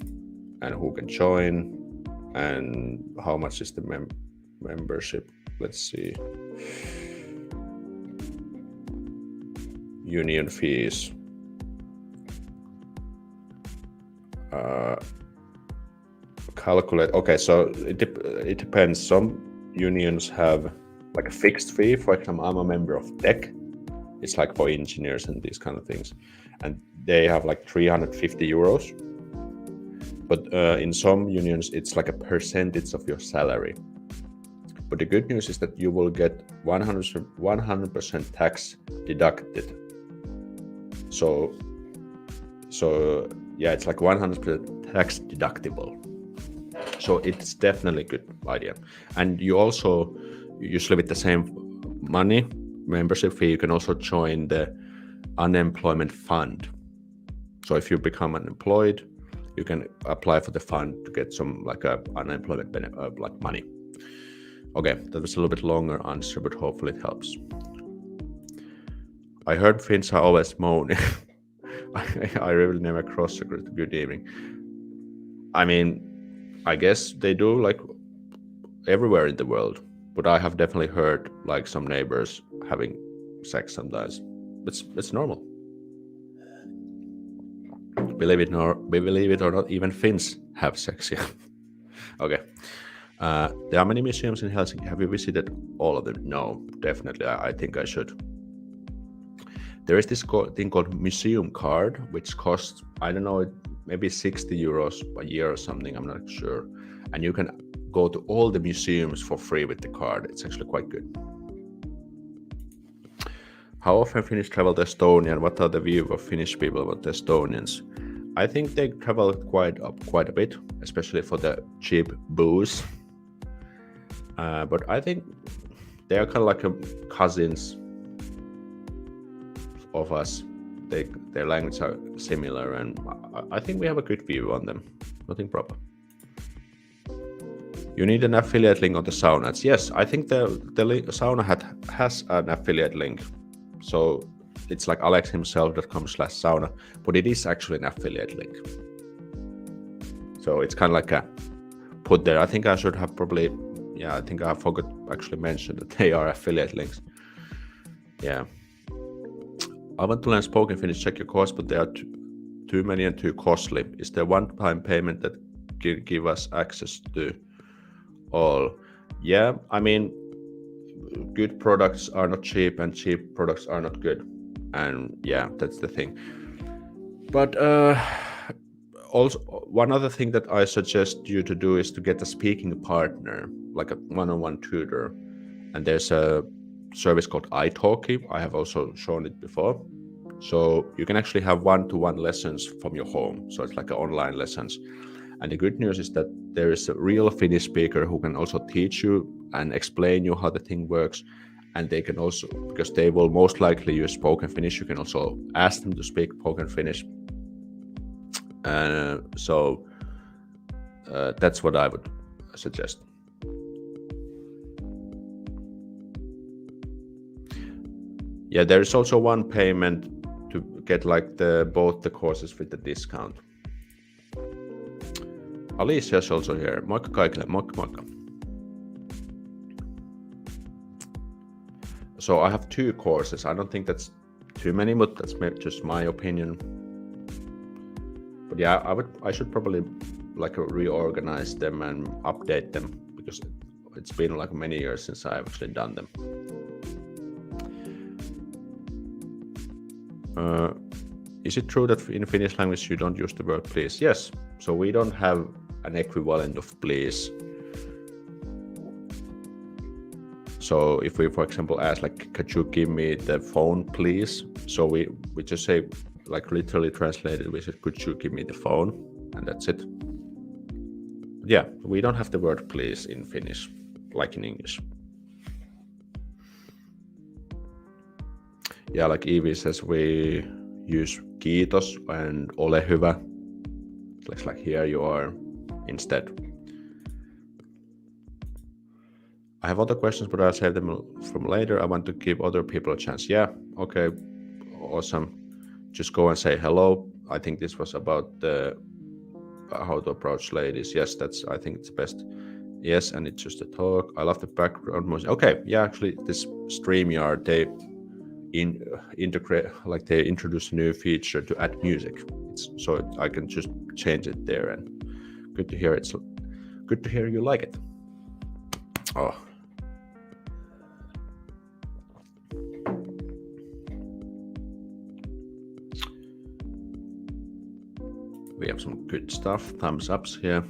and who can join, and how much is the membership. Let's see. Union fees. Calculate. Okay, so it depends. Some unions have like a fixed fee. For example, I'm a member of tech. It's like for engineers and these kind of things, and they have like 350 euros. But in some unions, it's like a percentage of your salary. But the good news is that you will get 100% tax deducted. So yeah, it's like 100% tax deductible. So it's definitely a good idea. And you also, usually with the same money, membership fee, you can also join the unemployment fund. So if you become unemployed, you can apply for the fund to get some like a unemployment benefit, like money. Okay, that was a little bit longer answer, but hopefully it helps. I heard Finns are always moaning. I really never crossed a good evening. I mean, I guess they do like everywhere in the world, but I have definitely heard like some neighbors having sex sometimes. It's normal. Believe it or not, even Finns have sex. Yeah. Okay. There are many museums in Helsinki. Have you visited all of them? No, definitely. I think I should. There is this thing called museum card, which costs, I don't know, maybe 60 euros a year or something. I'm not sure. And you can go to all the museums for free with the card. It's actually quite good. How often Finnish travel to Estonia, and what are the view of Finnish people about the Estonians? I think they travel quite a bit, especially for the cheap booze. But I think they are kind of like cousins of us. Their languages are similar, and I think we have a good view on them. Nothing proper. You need an affiliate link on the sauna. Yes, I think the sauna has an affiliate link. So it's like alexhimself.com/sauna, but it is actually an affiliate link. So it's kind of like a put there. I think I should have probably, I think I forgot to actually mention that they are affiliate links. Yeah. I want to learn spoken Finnish, check your course, but they are too many and too costly. Is there one-time payment that give us access to all. Yeah, I mean, good products are not cheap and cheap products are not good, and yeah, that's the thing. But also, one other thing that I suggest you to do is to get a speaking partner, like a one-on-one tutor. And there's a service called italki. I have also shown it before. So you can actually have one-to-one lessons from your home. So it's like online lessons. And the good news is that there is a real Finnish speaker who can also teach you and explain you how the thing works. And they can also, because they will most likely use spoken Finnish, you can also ask them to speak spoken Finnish. So that's what I would suggest. Yeah, there is also one payment to get like both the courses with the discount. Alicia is also here. Moikka kaikille, moikka moikka. So I have 2 courses. I don't think that's too many, but that's just my opinion. But yeah, I should probably like reorganize them and update them, because it's been like many years since I've actually done them. Is it true that in Finnish language you don't use the word please? Yes. So we don't have an equivalent of please. So if we, for example, ask like, could you give me the phone, please? So we just say, like literally translated, we said, could you give me the phone? And that's it. Yeah, we don't have the word please in Finnish, like in English. Yeah, like Evie says, we use kiitos and ole hyvä. It's like here you are instead. I have other questions, but I'll save them from later. I want to give other people a chance. Yeah, okay, awesome. Just go and say hello. I think this was about how to approach ladies. Yes, I think it's best. Yes, and it's just a talk. I love the background music. Okay, yeah, actually, this StreamYard, they integrate, like they introduce a new feature to add music. So I can just change it there, and good to hear. It's good to hear you like it. Oh. We have some good stuff, thumbs ups here.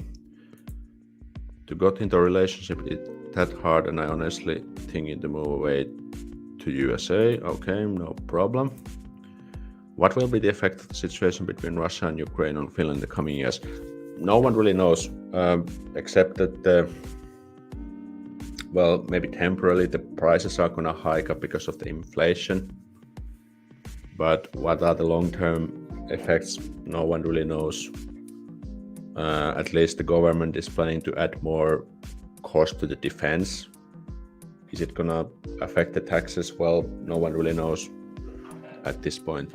To get into a relationship, it's that hard, and I honestly thinking to move away to USA. Okay, no problem. What will be the effect of the situation between Russia and Ukraine on Finland in the coming years? No one really knows, except that well, maybe temporarily the prices are gonna hike up because of the inflation. But what are the long-term effects? No one really knows. At least the government is planning to add more cost to the defense. Is it gonna affect the taxes? Well, no one really knows at this point.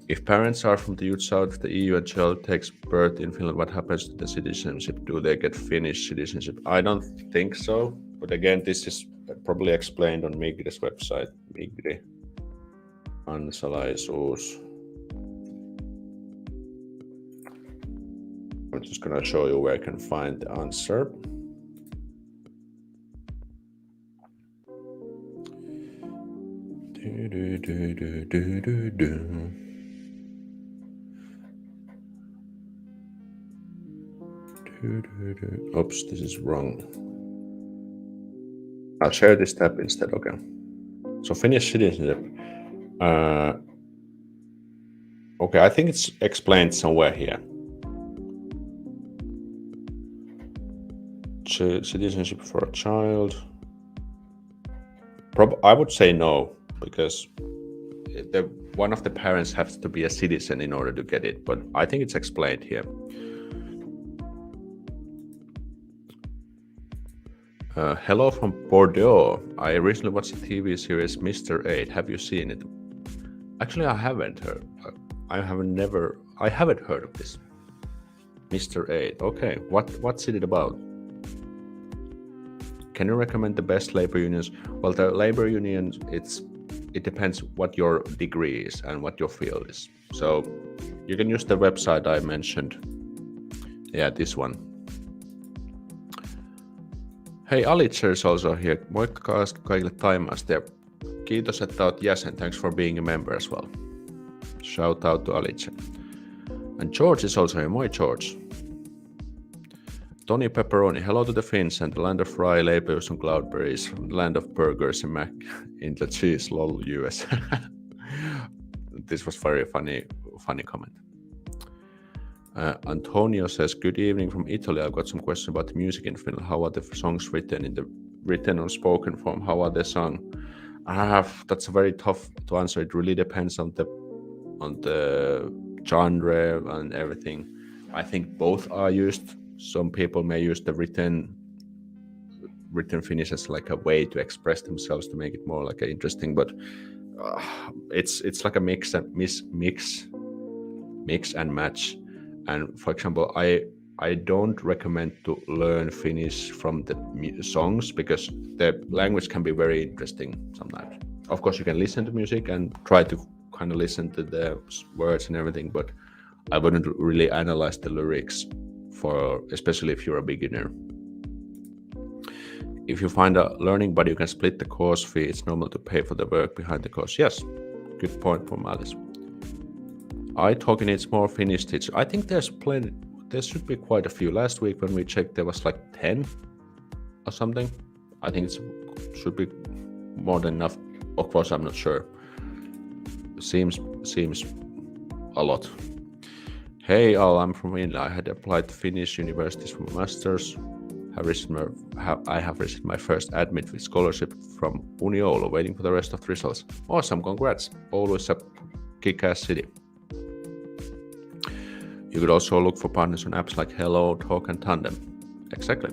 If parents are from the youth south of the EU and child takes birth in Finland, what happens to the citizenship? Do they get Finnish citizenship? I don't think so. But again, this is probably explained on Migri's website. Migri. Kansalaisuus. I'm just gonna show you where I can find the answer. Oops, this is wrong. I'll share this tab instead. Okay. So Finnish citizenship. Okay, I think it's explained somewhere here. Citizenship for a child. I would say no, because one of the parents has to be a citizen in order to get it, but I think it's explained here. Hello from Bordeaux. I recently watched the TV series Mr. 8. Have you seen it? Actually, I haven't heard. I haven't heard of this. Mr. 8. Okay, what's it about? Can you recommend the best labor unions? Well, the labor unions, it's it depends what your degree is and what your field is. So you can use the website I mentioned. Yeah, this one. Hei, Alitser is also here. Moikka kaikille Taimaasta ja kiitos, että oot jäsen. Thanks for being a member as well. Shout out to Alitser. And George is also here. Moi George. Tony Pepperoni, hello to the Finns and the land of rye, leipus and cloudberries, the land of burgers and mac in the cheese, lol, US. This was very funny comment. Antonio says, good evening from Italy. I've got some questions about the music in Finland. How are the songs written or spoken form? How are they sung? That's very tough to answer. It really depends on the genre and everything. I think both are used. Some people may use the written Finnish as like a way to express themselves to make it more like interesting, but it's like a mix and match. And for example, I don't recommend to learn Finnish from the songs because the language can be very interesting sometimes. Of course, you can listen to music and try to kind of listen to the words and everything, but I wouldn't really analyze the lyrics especially if you're a beginner. If you find a learning buddy, you can split the course fee. It's normal to pay for the work behind the course. Yes, good point from Alice. iTalki needs more Finnish teachers. I think there's plenty. There should be quite a few. Last week when we checked, there was like 10 or something. I think it should be more than enough. Of course, I'm not sure. Seems a lot. Hey, all, I'm from Finland. I had applied to Finnish universities for my master's. I have received my first admit with scholarship from Oulu, waiting for the rest of the results. Awesome, congrats. Always a kick-ass city. You could also look for partners on apps like Hello, Talk, and Tandem. Exactly.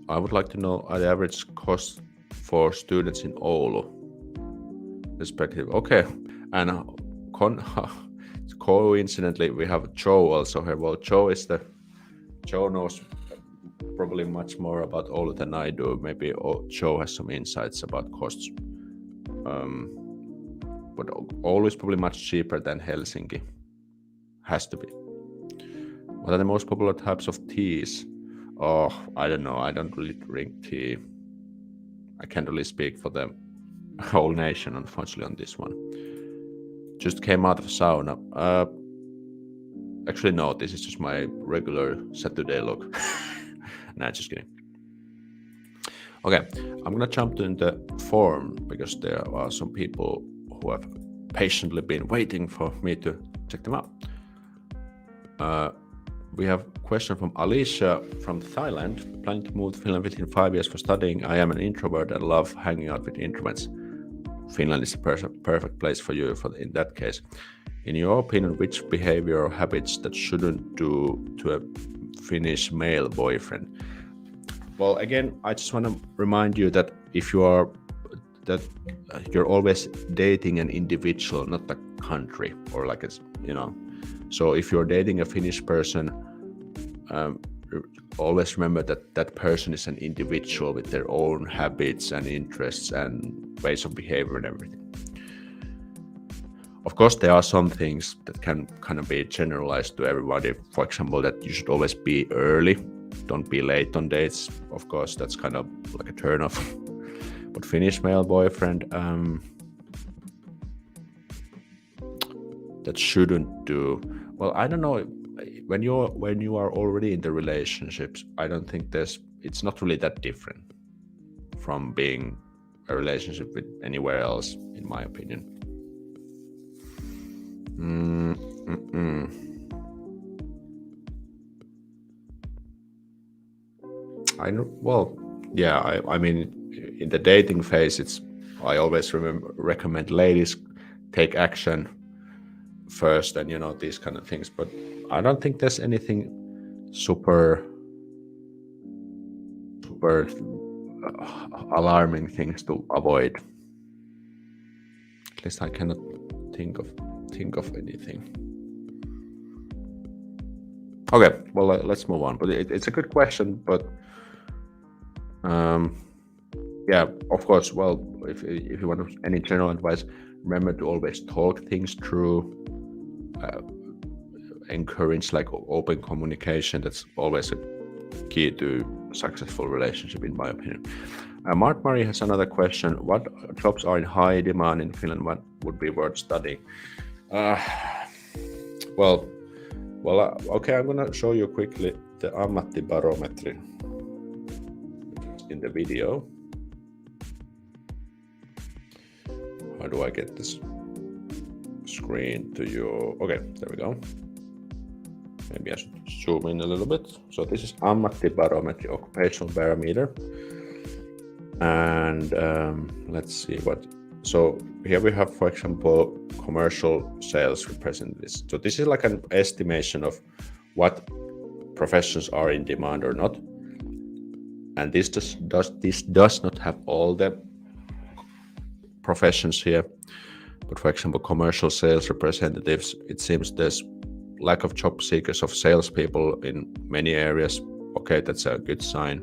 I would like to know the average cost for students in Oulu. Respective. Okay, and coincidentally, we have Joe also here. Well, Joe knows probably much more about Oulu than I do. Maybe Joe has some insights about costs. But Oulu is probably much cheaper than Helsinki. Has to be. What are the most popular types of teas? Oh, I don't know. I don't really drink tea. I can't really speak for the whole nation, unfortunately, on this one. Just came out of sauna. Actually, no, this is just my regular Saturday look. Nah, just kidding. Okay, I'm gonna jump into the forum because there are some people who have patiently been waiting for me to check them out. We have a question from Alicia from Thailand. Planning to move to Finland within 5 years for studying. I am an introvert and love hanging out with introverts. Finland is a perfect place for you in that case. In your opinion, which behavior or habits that shouldn't do to a Finnish male boyfriend? Well, again, I just want to remind you that if you are you're always dating an individual, not a country or like it's, you know. So if you're dating a Finnish person, always remember that that person is an individual with their own habits and interests and ways of behavior and everything. Of course, there are some things that can kind of be generalized to everybody. For example, that you should always be early. Don't be late on dates. Of course, that's kind of like a turn off. But Finnish male boyfriend, that shouldn't do. Well, I don't know. When you are already in the relationships, I don't think it's not really that different from being a relationship with anywhere else, in my opinion. I know. Well, yeah. I mean, in the dating phase, I always recommend ladies take action first, and these kind of things. But I don't think there's anything super alarming things to avoid. At least I cannot think of anything. Okay, well, let's move on. But it's a good question, but Yeah, of course. Well, if you want any general advice, remember to always talk things through. Encourage like open communication. That's always a key to successful relationship, in my opinion. Mark Murray has another question. What jobs are in high demand in Finland? What would be worth studying? Uh, well, okay, I'm gonna show you quickly the ammattibarometri in the video. How do I get this screen to you? Okay, there we go. Maybe I should zoom in a little bit. So this is ammattibarometri, occupational barometer. And let's see what. So here we have, for example, commercial sales representatives. So this is like an estimation of what professions are in demand or not. And this does not have all the professions here. But for example, commercial sales representatives, it seems there's lack of job seekers of salespeople in many areas. Okay, that's a good sign.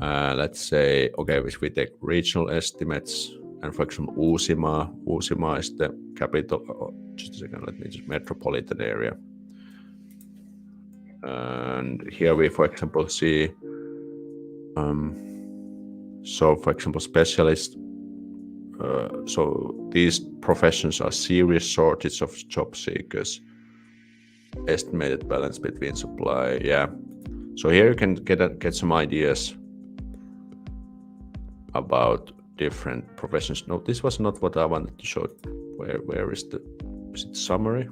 Let's say, okay, if we take regional estimates, and for example, Uusimaa is the capital, just a second, let me just, metropolitan area. And here we, for example, see, so for example, specialists, so these professions are serious shortage of job seekers, estimated balance between supply, yeah. So here you can get some ideas about different professions. No, this was not what I wanted to show. Where is it summary?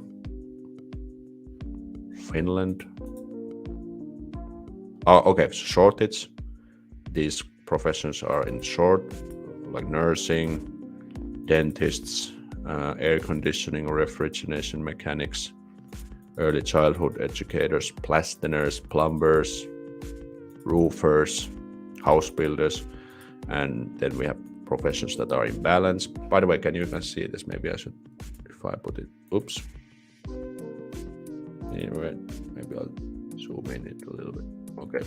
Finland. Oh, okay, so shortage. These professions are in short, like nursing, dentists, air conditioning, refrigeration mechanics, early childhood educators, plasteners, plumbers, roofers, house builders, and then we have professions that are in balance. By the way, can you even see this? Maybe I should, if I put it, oops. Anyway, maybe I'll zoom in it a little bit. Okay.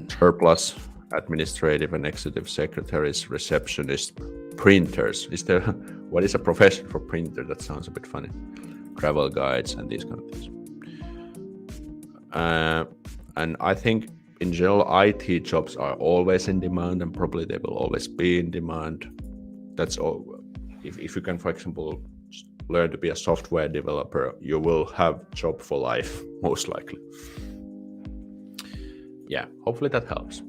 Surplus, administrative and executive secretaries, receptionists, printers. Is there, what is a profession for printer? That sounds a bit funny. Travel guides and these kind of things. And I think in general, IT jobs are always in demand, and probably they will always be in demand. That's all. If you can, for example, learn to be a software developer, you will have job for life, most likely. Yeah, hopefully that helps.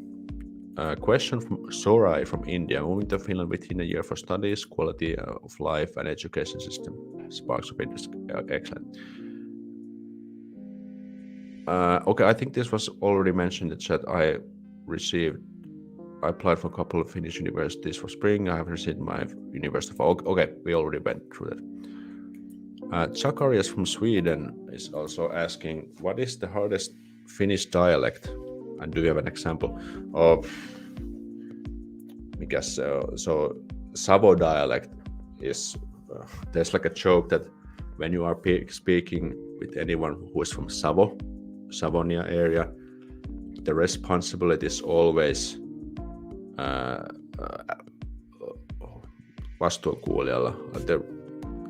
Question from Sorai from India. Moving to Finland within a year for studies, quality of life and education system. Sparks of interest. Excellent. Okay, I think this was already mentioned in the chat. I applied for a couple of Finnish universities for spring. I have received my university for. Okay, we already went through that. Zacharias from Sweden is also asking, what is the hardest Finnish dialect? And do you have an example of, I guess, so Savo dialect is, there's like a joke that when you are speaking with anyone who is from Savonia area, the responsibility is always vastuukuulijalla.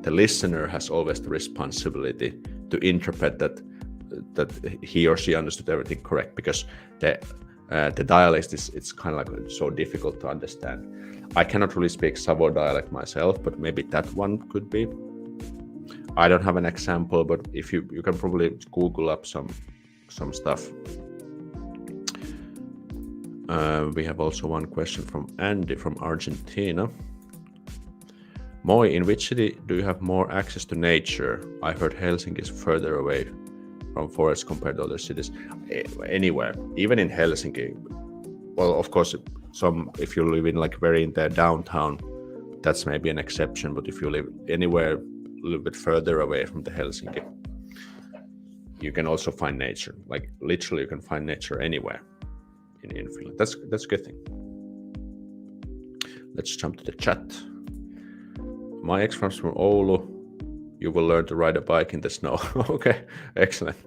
The listener has always the responsibility to interpret that he or she understood everything correct, because the dialect it's kind of like so difficult to understand. I cannot really speak Savo dialect myself, but maybe that one could be. I don't have an example, but if you can probably Google up some stuff. We have also one question from Andy from Argentina. Moi, in which city do you have more access to nature? I heard Helsinki is further away from forests compared to other cities. Anywhere, even in Helsinki. Well, of course, if you live in like very in the downtown, that's maybe an exception. But if you live anywhere a little bit further away from the Helsinki, you can also find nature. Like literally, you can find nature anywhere in Finland. That's a good thing. Let's jump to the chat. My ex comes from Oulu. You will learn to ride a bike in the snow. Okay, excellent.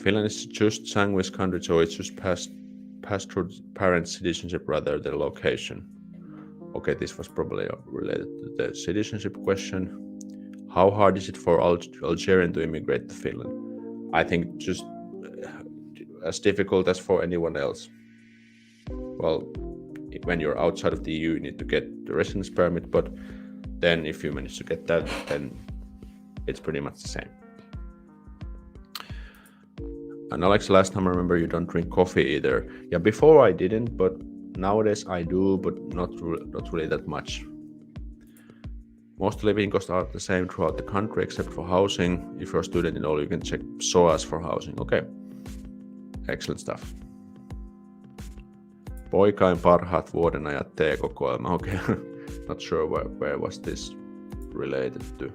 Finland is just Sandwich country, so it's just past through parent citizenship rather than location? Okay, this was probably related to the citizenship question. How hard is it for Algerian to immigrate to Finland? I think just as difficult as for anyone else. Well, when you're outside of the EU, you need to get the residence permit, but then if you manage to get that, then it's pretty much the same. And Alex, last time I remember you don't drink coffee either. Yeah, before I didn't, but nowadays I do, but not really that much. Most living costs are the same throughout the country except for housing. If you're a student in all, you can check SOAS for housing. Okay, excellent stuff. Poikain parhaat vuodenajat T-kokoelma. Okay, not sure where was this related to.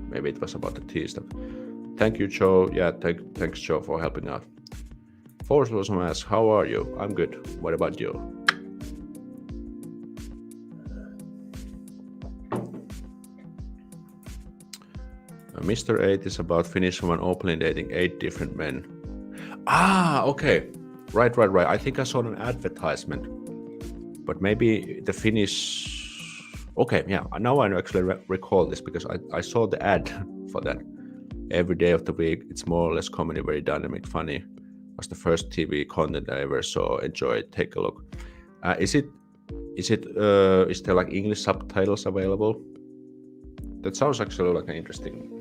Maybe it was about the tea stuff. Thank you, Joe. Yeah, thanks, Joe, for helping out. Force Blossom asks, how are you? I'm good. What about you? Mr. 8 is about Finnish woman openly dating 8 different men. Ah, okay. Right. I think I saw an advertisement. But maybe the Finnish... Okay, yeah. Now I actually recall this because I saw the ad for that. Every day of the week, it's more or less comedy, very dynamic, funny. Was the first TV content I ever saw. Enjoy it. Take a look. Is there like English subtitles available? That sounds actually like an interesting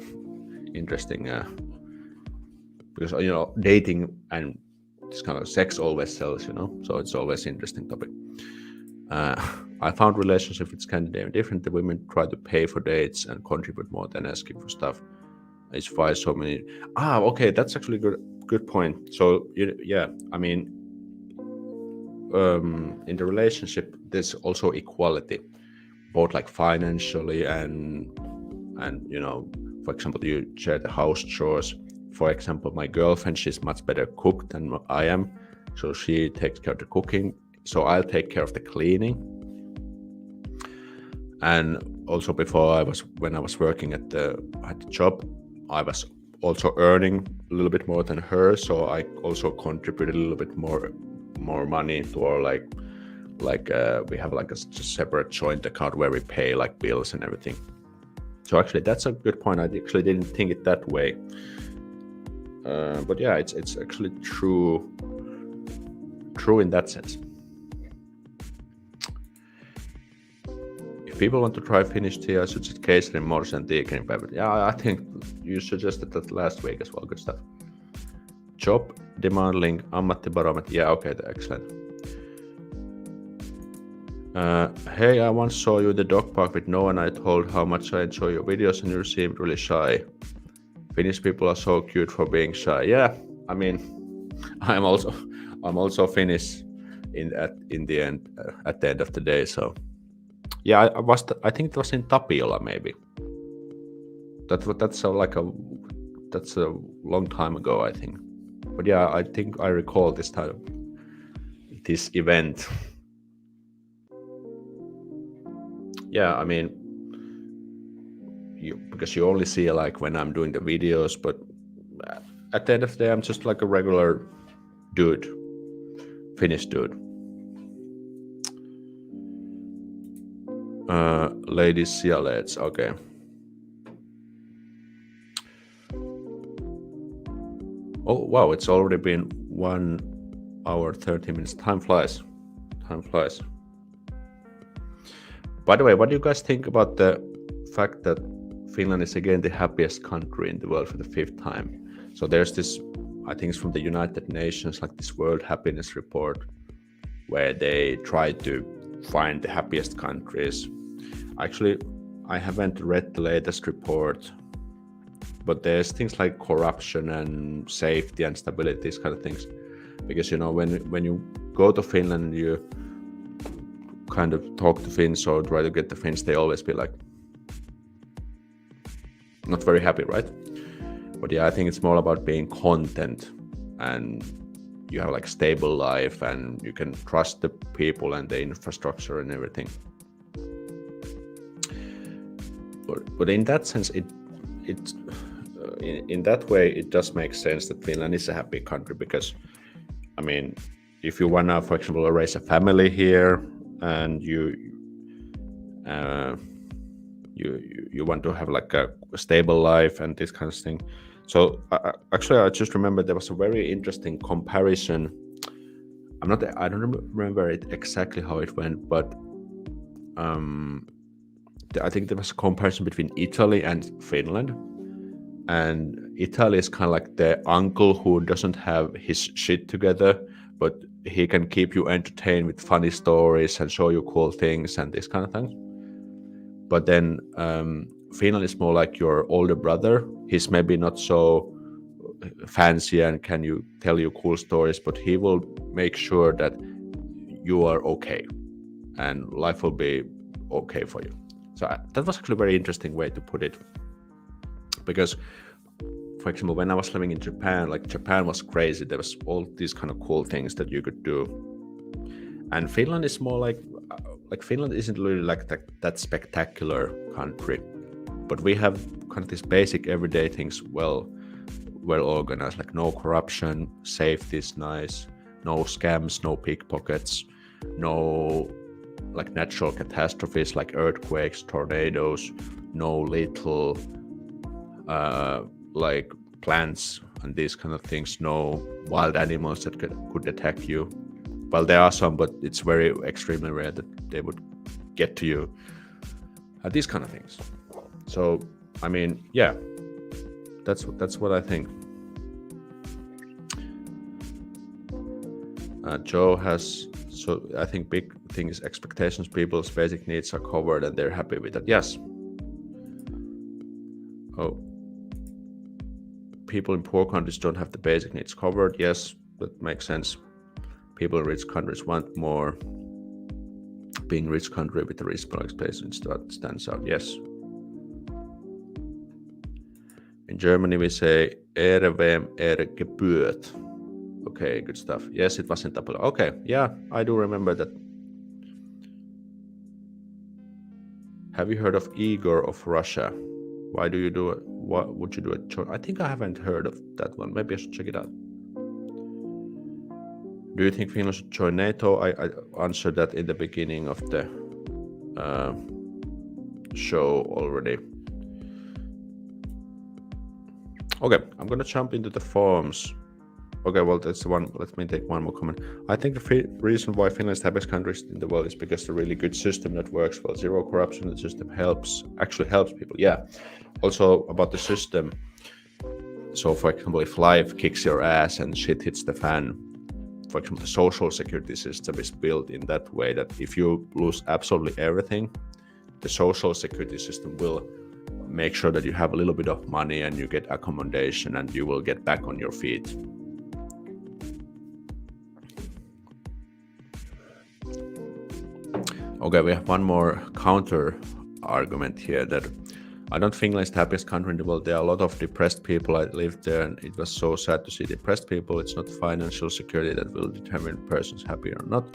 because dating and this kind of sex always sells, so it's always an interesting topic. I found relationship with Scandinavian different. The women try to pay for dates and contribute more than asking for stuff. It's why so many. Okay, that's actually good point. So yeah, I mean, in the relationship, there's also equality, both like financially and for example, you share the house chores. For example, my girlfriend, she's much better cook than I am, so she takes care of the cooking, so I'll take care of the cleaning. And also before when I was working at the job, I was also earning a little bit more than her, so I also contributed a little bit more money to our like we have like a separate joint account where we pay like bills and everything. So actually, that's a good point. I actually didn't think it that way, but yeah, it's actually true in that sense. If people want to try Finnish tea, I suggest Keisari, Morse, and Tiikerin Päivät. Yeah, I think you suggested that last week as well. Good stuff. Job, demand link, ammattibarometri. Yeah, okay, excellent. Hey, I once saw you in the dog park with Noah and I told how much I enjoy your videos and you seemed really shy. Finnish people are so cute for being shy. Yeah, I mean, I'm also Finnish in the end at the end of the day. So yeah, I think it was in Tapiola maybe. That's a long time ago, I think. But yeah, I think I recall this event. Yeah, I mean, because you only see like when I'm doing the videos, but at the end of the day, I'm just like a regular dude, Finnish dude. Ladies Sialets, okay. Oh wow, it's already been 1 hour 30 minutes. Time flies. By the way, what do you guys think about the fact that Finland is again the happiest country in the world for the 5th time? So there's this, I think it's from the United Nations, like this World Happiness Report, where they try to find the happiest countries. Actually, I haven't read the latest report, but there's things like corruption and safety and stability, these kind of things. Because when you go to Finland, you kind of talk to Finns or try to get the Finns, they always be like not very happy, right? But yeah, I think it's more about being content and you have like stable life and you can trust the people and the infrastructure and everything. But in that sense, in that way, it does make sense that Finland is a happy country because, I mean, if you wanna, for example, raise a family here, and uh, you want to have like a stable life and this kind of thing. So actually, I just remember there was a very interesting comparison. I don't remember it exactly how it went, but I think there was a comparison between Italy and Finland. And Italy is kind of like the uncle who doesn't have his shit together, but he can keep you entertained with funny stories and show you cool things and this kind of thing. But then Finland is more like your older brother. He's maybe not so fancy and can you tell you cool stories, but he will make sure that you are okay and life will be okay for you. So that was actually a very interesting way to put it, because for example, when I was living in Japan, like Japan was crazy. There was all these kind of cool things that you could do, and Finland is more like Finland isn't really like that spectacular country, but we have kind of these basic everyday things well organized, like no corruption, safety is nice, no scams, no pickpockets, no like natural catastrophes like earthquakes, tornadoes, no lethal like plants and these kind of things, no wild animals that could attack you. Well, there are some, but it's very extremely rare that they would get to you. These kind of things. So, I mean, yeah, that's what I think. Joe has, so I think big thing is expectations. People's basic needs are covered and they're happy with that. Yes. Oh, people in poor countries don't have the basic needs covered. Yes, that makes sense. People in rich countries want more. Being rich country with a reasonable expectation stands out. Yes. In Germany we say wem gebührt. Okay, good stuff. Yes, it was in Tapula. Okay, yeah, I do remember that. Have you heard of Igor of Russia? Why do you do it? What would you do it? I think I haven't heard of that one. Maybe I should check it out. Do you think Finland should join NATO? I answered that in the beginning of the show already. Okay, I'm gonna jump into the forums. Okay, well, that's the one. Let me take one more comment. I think the reason why Finland is the happiest country in the world is because the really good system that works well. Zero corruption, the system actually helps people. Yeah. Also about the system. So, for example, if life kicks your ass and shit hits the fan, for example, the social security system is built in that way that if you lose absolutely everything, the social security system will make sure that you have a little bit of money and you get accommodation and you will get back on your feet. Okay, we have one more counter argument here that I don't think Finland is the happiest country in the world. There are a lot of depressed people. I lived there and it was so sad to see depressed people. It's not financial security that will determine a person's happy or not.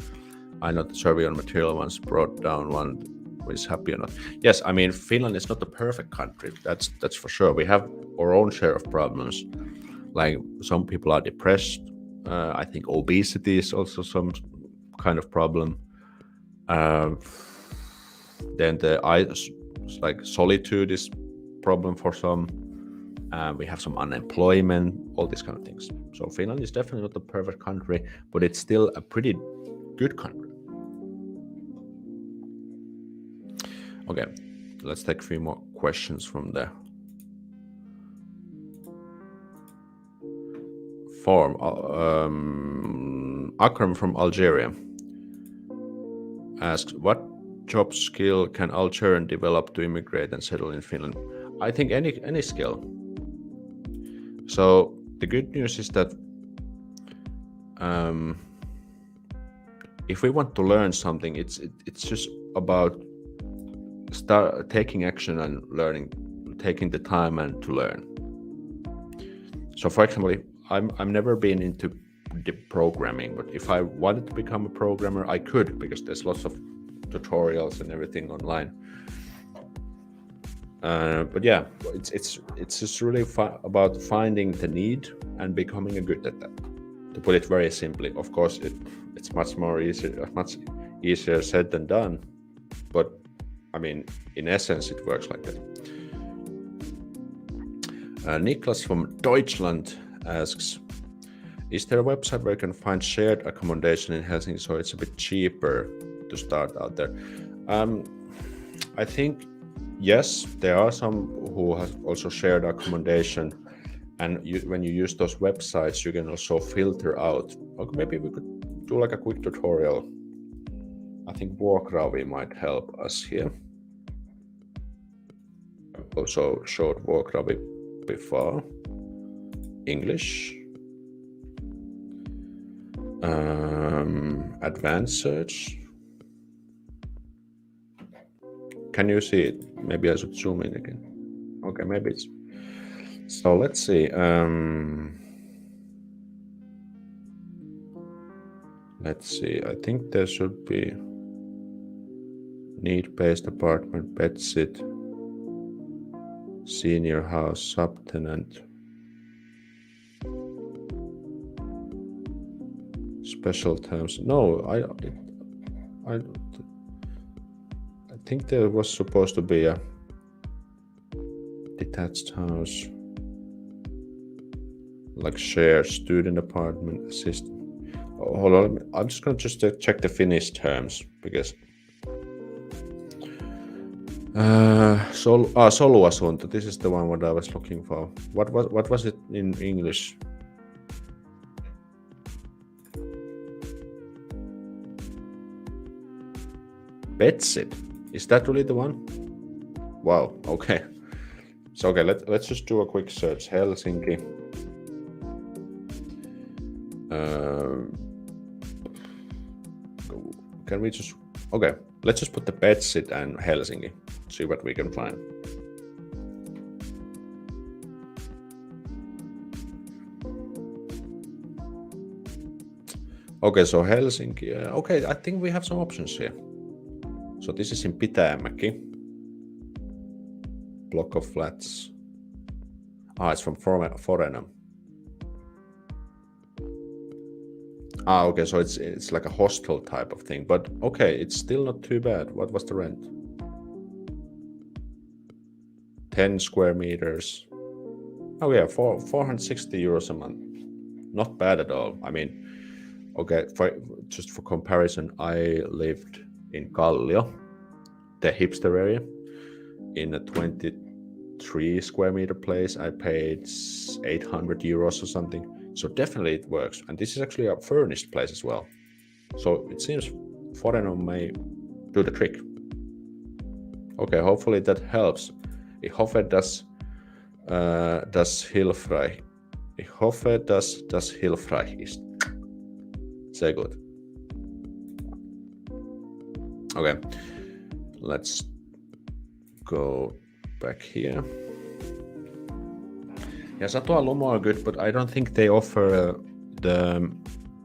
I know the survey on material ones brought down one who is happy or not. Yes, I mean, Finland is not the perfect country. That's for sure. We have our own share of problems. Like some people are depressed. I think obesity is also some kind of problem. Then like solitude is problem for some. We have some unemployment, all these kind of things. So Finland is definitely not the perfect country, but it's still a pretty good country. Okay, let's take a few more questions from the forum. Akram from Algeria asks, what job skill can Algerian develop to immigrate and settle in Finland? I think any skill. So the good news is that if we want to learn something, it's just about taking action and learning, taking the time and to learn. So for example, I'm never been into the programming, but if I wanted to become a programmer, I could, because there's lots of tutorials and everything online. But yeah, it's just really about finding the need and becoming good at that. To put it very simply, of course, it's much easier said than done. But I mean, in essence, it works like that. Niklas from Deutschland asks, is there a website where you can find shared accommodation in Helsinki so it's a bit cheaper to start out there? I think, yes, there are some who have also shared accommodation. And when you use those websites, you can also filter out. Okay, maybe we could do like a quick tutorial. I think Vuokravi might help us here. I've also showed Vuokravi before. English. Advanced search. Can you see it? Maybe I should zoom in again. Okay, maybe it's... So let's see. Let's see. I think there should be need-based apartment, bedsit, senior house, subtenant, special terms. No, I think there was supposed to be a detached house, like shared student apartment, assistant. Oh, hold on, I'm just gonna check the Finnish terms because soluasunto. This is the one what I was looking for. What was it in English? Bedsit. Is that really the one? Wow. Okay. So okay, let's just do a quick search. Helsinki. Can we just... Okay, let's just put the bedsit and Helsinki. See what we can find. Okay, so Helsinki. Okay, I think we have some options here. So this is in Pitäjänmäki. Block of flats. It's from Foreigner. Okay, so it's like a hostel type of thing, but okay, it's still not too bad. What was the rent? 10 square meters. Oh yeah, 460 euros a month. Not bad at all. I mean, okay, just for comparison, I lived in Kallio, the hipster area, in a 23 square meter place. I paid 800 euros or something. So definitely it works. And this is actually a furnished place as well. So it seems Foreigner may do the trick. Okay, hopefully that helps. Ich hoffe, das hilfreich. Ich hoffe, dass das hilfreich ist. Sehr gut. Okay, let's go back here. Yeah, Satoa Lomo are good, but I don't think they offer the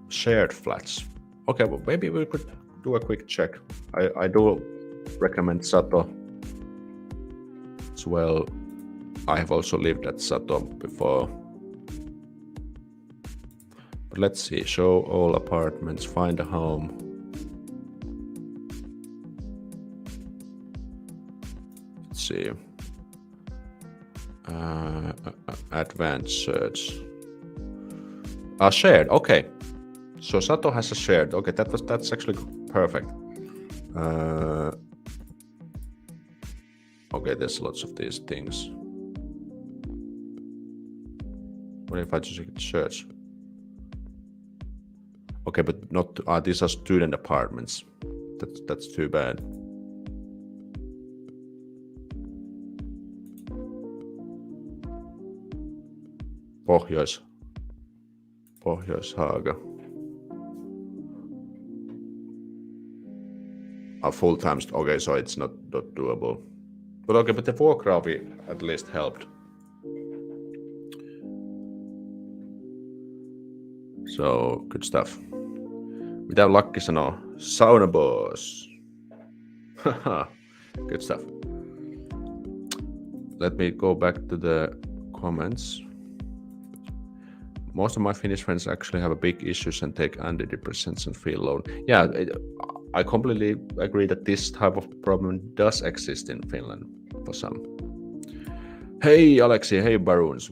shared flats. Okay, well, maybe we could do a quick check. I do recommend Sato as well. I have also lived at Sato before. But let's see, show all apartments, find a home. Let's see. Advanced search. Shared. Okay, so Sato has a shared. Okay, that's actually perfect. Okay, there's lots of these things. What if I just search? Okay, but not. These are student apartments. That's too bad. Pohjoishaaga. Full time. Okay, so it's not doable. But okay, but the Vuokravi at least helped. So good stuff. Mitä Lakki sanoo? Sauna boss. Good stuff. Let me go back to the comments. most of my Finnish friends actually have a big issues and take antidepressants and feel alone. Yeah, I completely agree that this type of problem does exist in Finland for some. Hey Alexi, hey Baroons,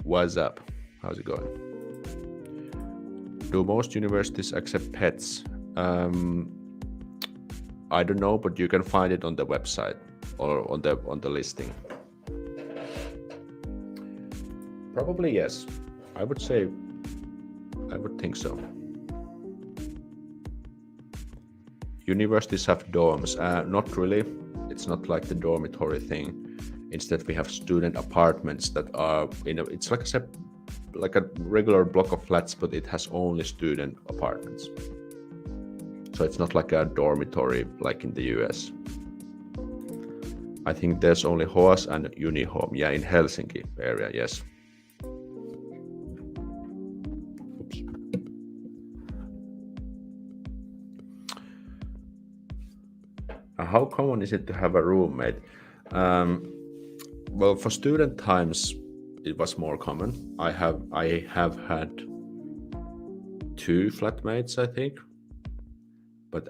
what's up? How's it going? Do most universities accept pets? I don't know, but you can find it on the website or on the listing. Probably yes. I would think so. Universities have dorms. Not really. It's not like the dormitory thing. Instead, we have student apartments that are it's like a regular block of flats, but it has only student apartments. So it's not like a dormitory like in the US. I think there's only HOAS and Unihome. Yeah, in Helsinki area, yes. Oops. How common is it to have a roommate? Well, for student times, it was more common. I have had 2 flatmates, I think. But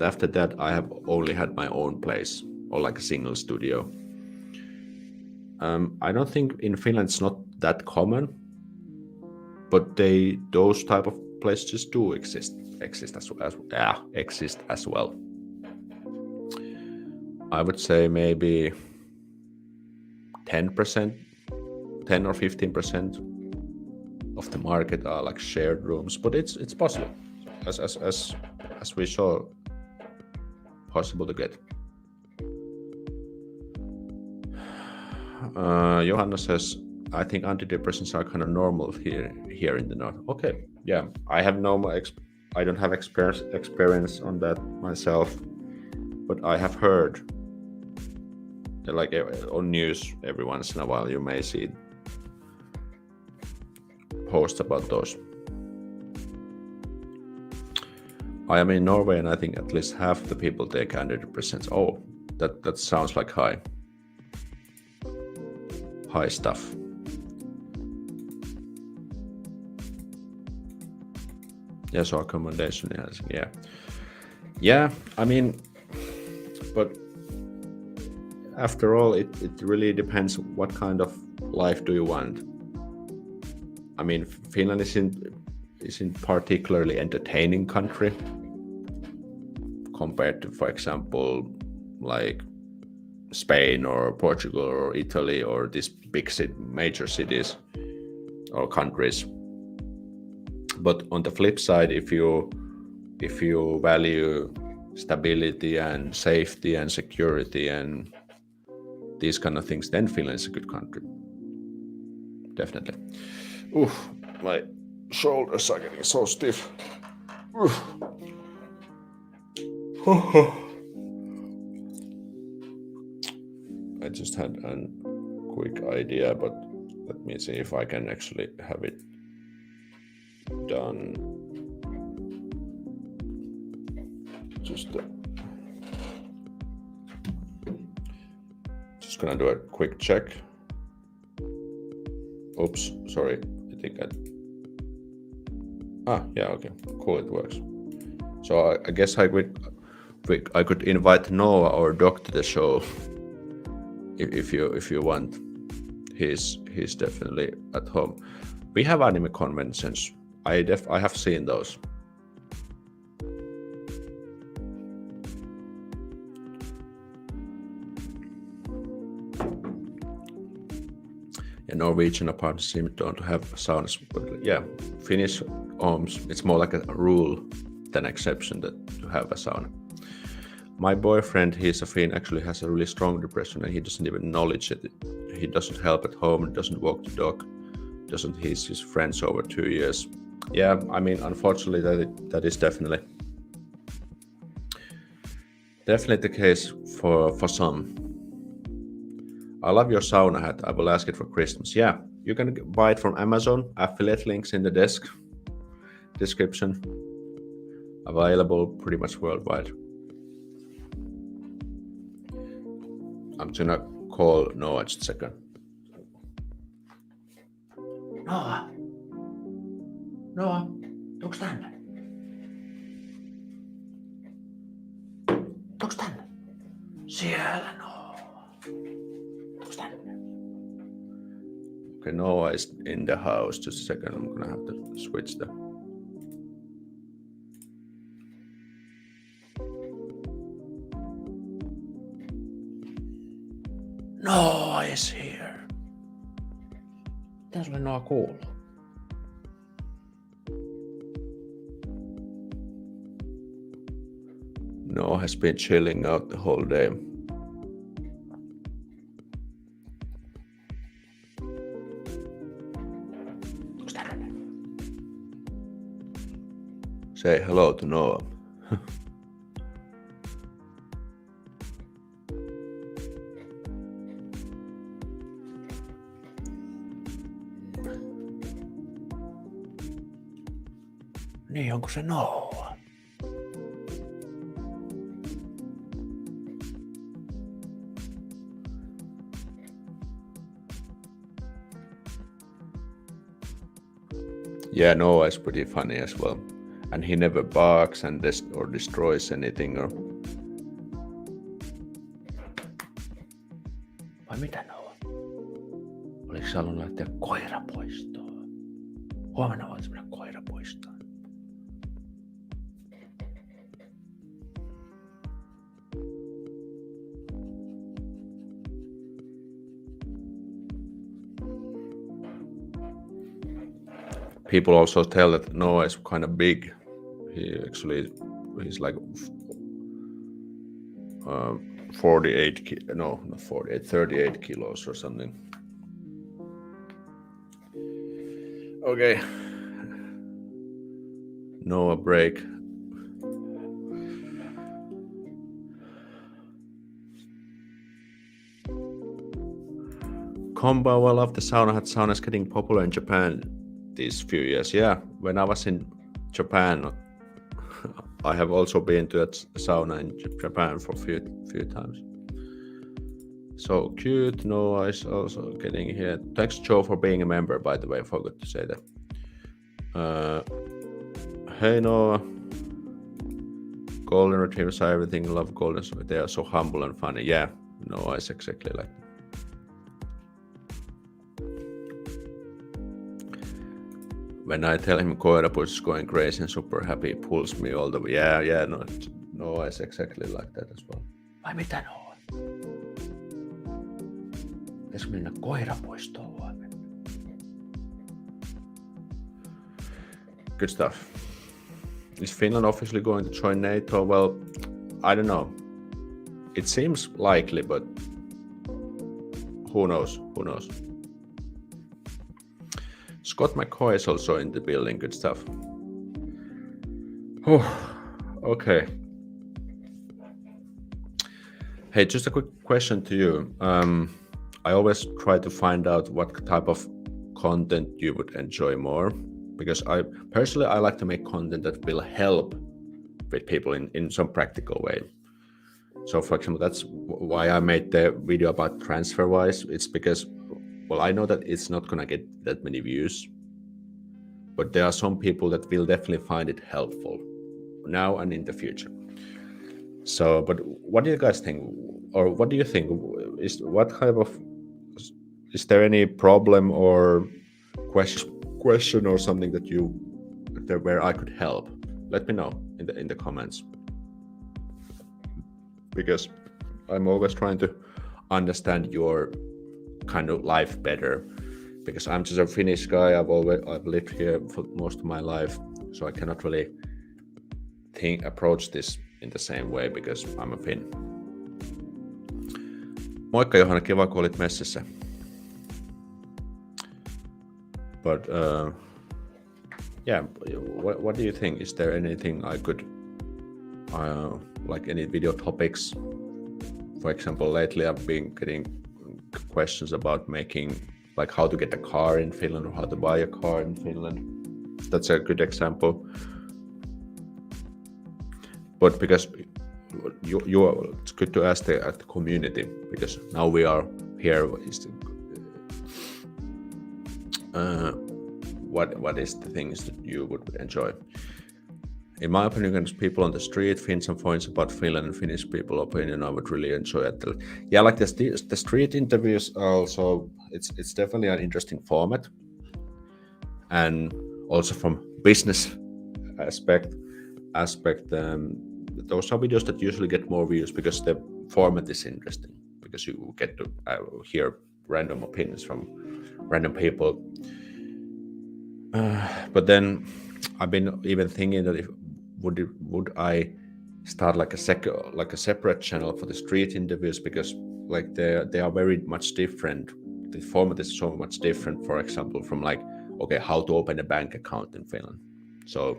after that, I have only had my own place or like a single studio. I don't think in Finland it's not that common, but those type of places do exist as well. I would say maybe 10%, 10 or 15% of the market are like shared rooms, but it's possible, as we saw, possible to get. Johanna says, I think antidepressants are kind of normal here in the north. Okay, yeah, I don't have experience on that myself, but I have heard that, like, on news every once in a while you may see posts about those. I am in Norway and I think at least half the people take antidepressants. Oh, that sounds like high stuff. Yeah, so accommodation, yeah. I mean, but after all, it really depends what kind of life do you want. I mean, Finland isn't particularly entertaining country compared to, for example, like Spain or Portugal or Italy or these big major cities or countries. But on the flip side, if you value stability and safety and security and these kind of things, then Finland is a good country. Definitely. Oof, my shoulders are getting so stiff. I just had a quick idea, but let me see if I can actually have it done. Just gonna do a quick check. Oops, sorry. I think yeah, okay, cool, it works. So I guess I could invite Noah or Doc to the show if you want. He's definitely at home. We have anime conventions. I have seen those. Yeah, Norwegian apartments seem don't have saunas, but yeah, Finnish homes, it's more like a rule than exception that to have a sauna. My boyfriend, he's a Finn, actually has a really strong depression and he doesn't even acknowledge it. He doesn't help at home, doesn't walk the dog, doesn't his friends over 2 years. Yeah, I mean, unfortunately, that is definitely the case for some. I love your sauna hat. I will ask it for Christmas. Yeah, you can buy it from Amazon. Affiliate links in the description. Available pretty much worldwide. I'm gonna call Noah just a second. Noah, Noa, tuuks tänne? Tuuks tänne? Siellä Noa. Tuuks tänne? Okay, Noah is in the house. Just a second, I'm gonna have to switch the... Noah is here. Mitä sulle Noah kuuluu? Noah has been chilling out the whole day. Say hello to Noah. Niin, onko se Noah? Yeah, Noah is pretty funny as well. And he never barks and or destroys anything or... Vai mitä Noah? Oliko sä halunnut lähteä koirapuistoon? Huomenna voit mennä koirapuistoon. People also tell that Noah is kind of big. He's like 38 kilos or something. Okay. Noah break. Combo, I love the sauna. Sauna is getting popular in Japan these few years. Yeah, when I was in Japan, I have also been to a sauna in Japan for a few times. So cute. Noah is also getting here. Thanks, Joe, for being a member, by the way. I forgot to say that. Hey, Noah. Golden retrievers are everything. Love golden. They are so humble and funny. Yeah, Noah is exactly like that. When I tell him Koirapuis is going crazy and super happy, he pulls me all the way. Yeah, Noah is exactly like that as well. Vai mitä Noah? Pitäisikö mennä koirapuistoon huomenna? Good stuff. Is Finland officially going to join NATO? Well, I don't know. It seems likely, but who knows? Scott McCoy is also in the building. Good stuff. Oh, okay. Hey, just a quick question to you. I always try to find out what type of content you would enjoy more, because I personally like to make content that will help with people in some practical way. So, for example, that's why I made the video about TransferWise. It's because, well, I know that it's not gonna get that many views, but there are some people that will definitely find it helpful now and in the future. So, but what do you guys think, or what do you think? Is there any problem or question or something where I could help? Let me know in the comments, because I'm always trying to understand your kind of life better, because I'm just a Finnish guy. I've lived here for most of my life, so I cannot really approach this in the same way because I'm a Finn. Moikka Johanna, kiva kun olit messissä. But yeah, what do you think? Is there anything I could like any video topics? For example, lately I've been getting questions about making, like, how to get a car in Finland or how to buy a car in Finland. That's a good example. But because it's good to ask the community, because now we are here. what is the things that you would enjoy. In my opinion, against people on the street, find some points about Finland and Finnish people opinion I would really enjoy it. Yeah, like the street interviews also, it's definitely an interesting format. And also from business aspect, those are videos that usually get more views because the format is interesting, because you get to hear random opinions from random people. But then I've been even thinking that would I start like a separate channel for the street interviews, because like they are very much different. The format is so much different, for example, from like, okay, how to open a bank account in Finland. So,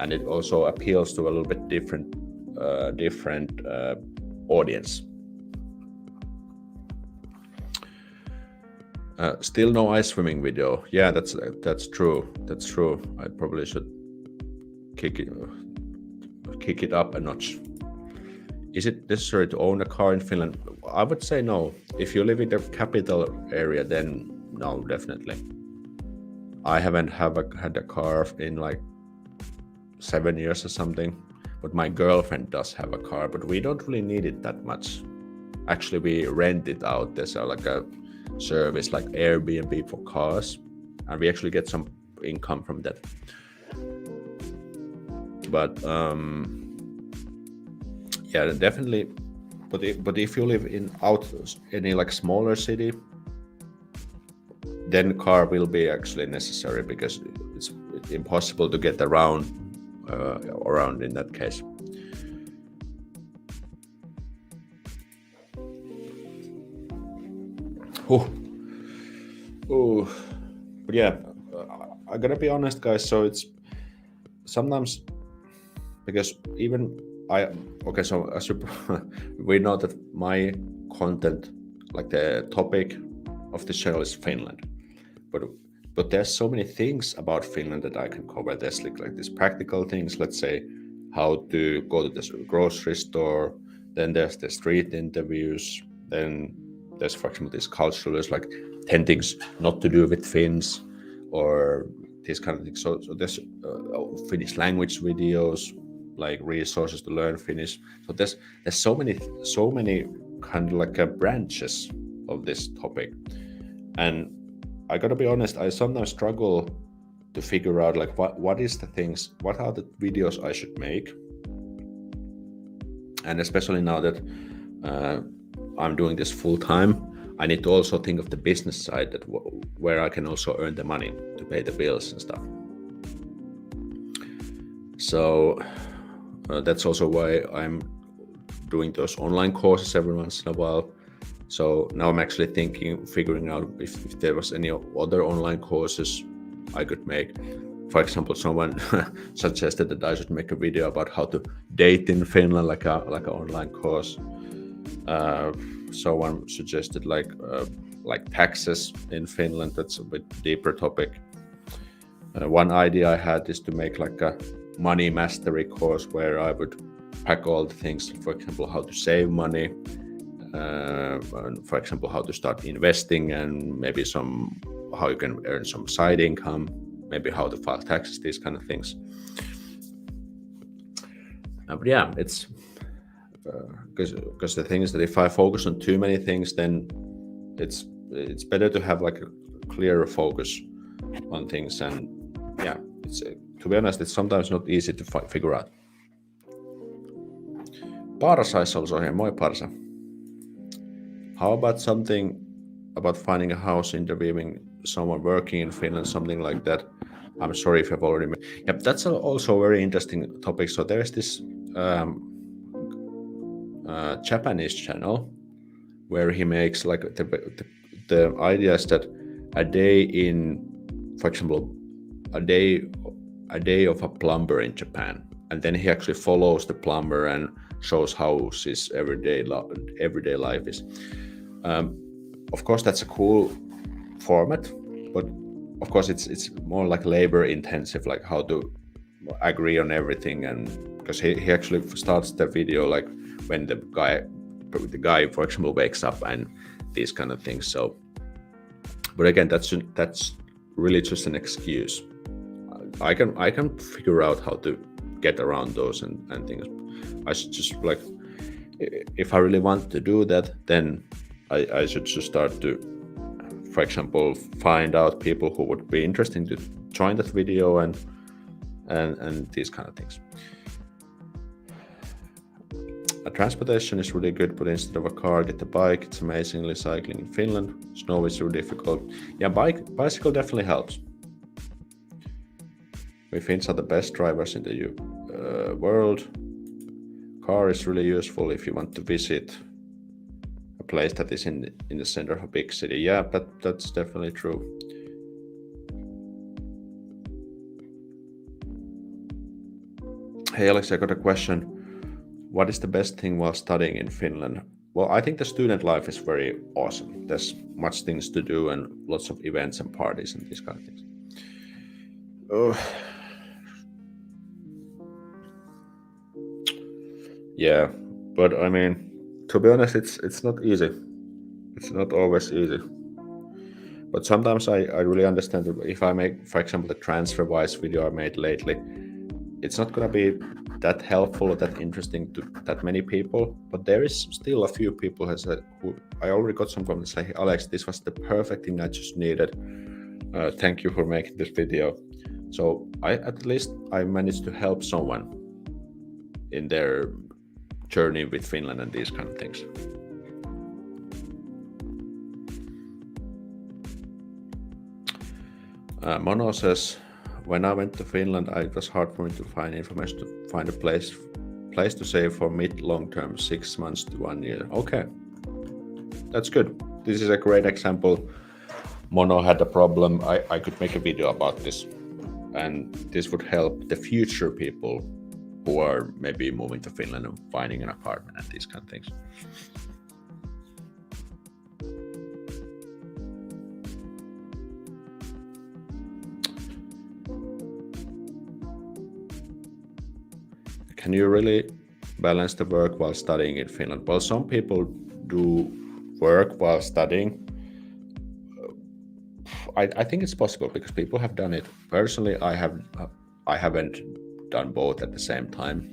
and it also appeals to a little bit different audience. Still no ice swimming video. Yeah, that's true. That's true. I probably should kick it up a notch. Is it necessary to own a car in Finland? I would say no. If you live in the capital area, then no, definitely. I haven't had a car in like 7 years or something, but my girlfriend does have a car, but we don't really need it that much. Actually, we rent it out. There's like a service like Airbnb for cars, and we actually get some income from that. But yeah, definitely. But if you live in any like smaller city, then car will be actually necessary, because it's impossible to get around in that case. But yeah, I gotta be honest, guys. So it's sometimes, because even so as you we know that my content, like the topic of the channel, is Finland, but there's so many things about Finland that I can cover. There's like these practical things, let's say how to go to the grocery store, then there's the street interviews, then there's, for example, these culturalists, like 10 things not to do with Finns, or these kind of things. So there's Finnish language videos, like resources to learn Finnish. So there's so many kind of like branches of this topic, and I gotta be honest, I sometimes struggle to figure out like what are the videos I should make, and especially now that I'm doing this full time, I need to also think of the business side, that where I can also earn the money to pay the bills and stuff. So that's also why I'm doing those online courses every once in a while. So now I'm actually figuring out if there was any other online courses I could make. For example, someone suggested that I should make a video about how to date in Finland, like an online course. Someone suggested like taxes in Finland. That's a bit deeper topic. One idea I had is to make like a money mastery course where I would pack all the things, for example, how to save money, and for example, how to start investing, and maybe how you can earn some side income, maybe how to file taxes, these kind of things. But yeah, it's because the thing is that if I focus on too many things, then it's better to have like a clearer focus on things. And yeah, it's to be honest, it's sometimes not easy to figure out. Parsa is also here. Moi Parsa. How about something about finding a house, interviewing someone working in Finland, something like that? I'm sorry if I've already made. Yep, that's also a very interesting topic. So there's this Japanese channel where he makes like the idea is that a day in, for example, a day of a plumber in Japan, and then he actually follows the plumber and shows how his everyday life is. Of course, that's a cool format, but of course it's more like labor intensive, like how to agree on everything. And because he actually starts the video like when the guy, for example, wakes up and these kind of things. So, but again, that's really just an excuse. I can figure out how to get around those and things. I should just like, if I really want to do that, then I should just start to, for example, find out people who would be interested to join that video and these kind of things. A transportation is really good, but instead of a car, get a bike. It's amazingly cycling in Finland. Snow is really difficult. Yeah, bicycle definitely helps. We Finns are the best drivers in the world. Car is really useful if you want to visit a place that is in the center of a big city. Yeah, that's definitely true. Hey Alex, I got a question. What is the best thing while studying in Finland? Well, I think the student life is very awesome. There's much things to do and lots of events and parties and these kind of things. Yeah, but I mean, to be honest, it's not easy. It's not always easy. But sometimes I really understand that if I make, for example, the TransferWise video I made lately, it's not gonna be that helpful or that interesting to that many people, but there is still a few people who I already got some comments say, hey, Alex, this was the perfect thing I just needed. Thank you for making this video. So at least I managed to help someone in their journey with Finland and these kind of things. Mono says, when I went to Finland, it was hard for me to find information to find a place to save for mid-long term, 6 months to 1 year. Okay, that's good. This is a great example. Mono had a problem. I could make a video about this, and this would help the future people who are maybe moving to Finland and finding an apartment and these kind of things. Can you really balance the work while studying in Finland? Well, some people do work while studying. I think it's possible because people have done it. Personally, I haven't done both at the same time.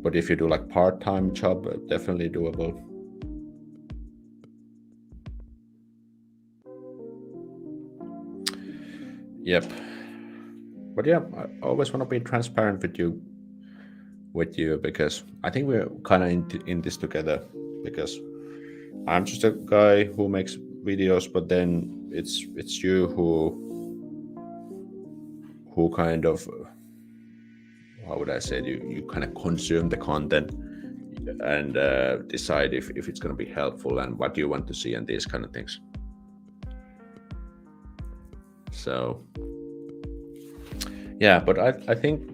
But if you do like part-time job, definitely doable. Yep. But yeah, I always want to be transparent with you because I think we're kind of in this together, because I'm just a guy who makes videos, but then it's you who kind of, how would I say it? You kind of consume the content and decide if it's going to be helpful and what you want to see and these kind of things. So yeah, but I think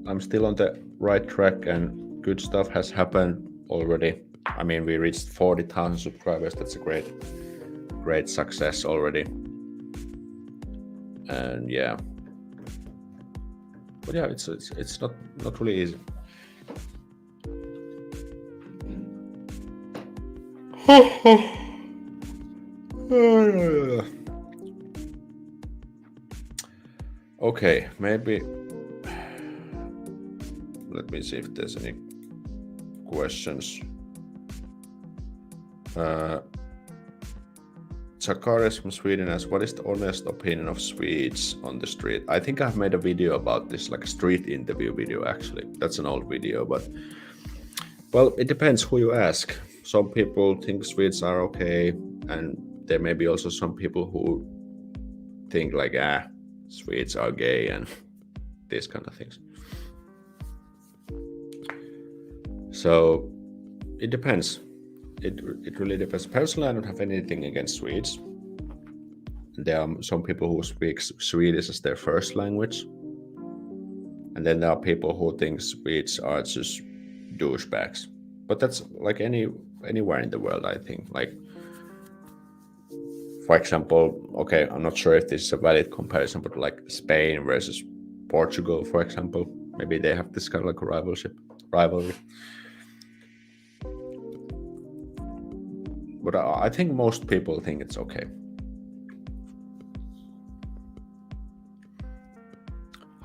I'm still on the right track and good stuff has happened already. I mean, we reached 40,000 subscribers. That's a great success already. And yeah, but yeah, it's not really easy. Okay, maybe let me see if there's any questions. Zacharias from Sweden asks, what is the honest opinion of Swedes on the street? I think I've made a video about this, like a street interview video actually. That's an old video, but well, it depends who you ask. Some people think Swedes are okay, and there may be also some people who think like, Swedes are gay and these kind of things. So it depends. It really depends. Personally, I don't have anything against Swedes. There are some people who speak Swedish as their first language. And then there are people who think Swedes are just douchebags. But that's like anywhere in the world, I think. Like, for example, okay, I'm not sure if this is a valid comparison, but like Spain versus Portugal, for example, maybe they have this kind of like rivalry. But I think most people think it's okay.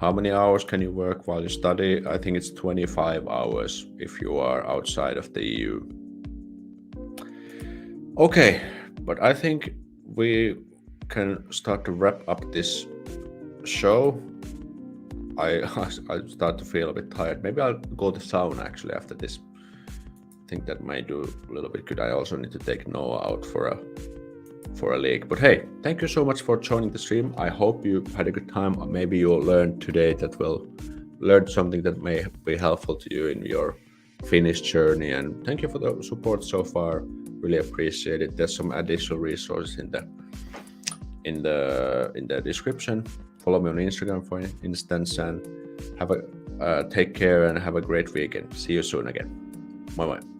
how many hours can you work while you study? I think it's 25 hours if you are outside of the EU. Okay, but I think we can start to wrap up this show. I start to feel a bit tired. Maybe I'll go to sauna actually after this. I think that might do a little bit good. I also need to take Noah out for a leak. But hey, thank you so much for joining the stream. I hope you had a good time. Maybe you'll learn today that will learn something that may be helpful to you in your Finnish journey. And thank you for the support so far. Really appreciate it. There's some additional resources in the description. Follow me on Instagram, for instance, and take care and have a great weekend. See you soon again. Bye bye.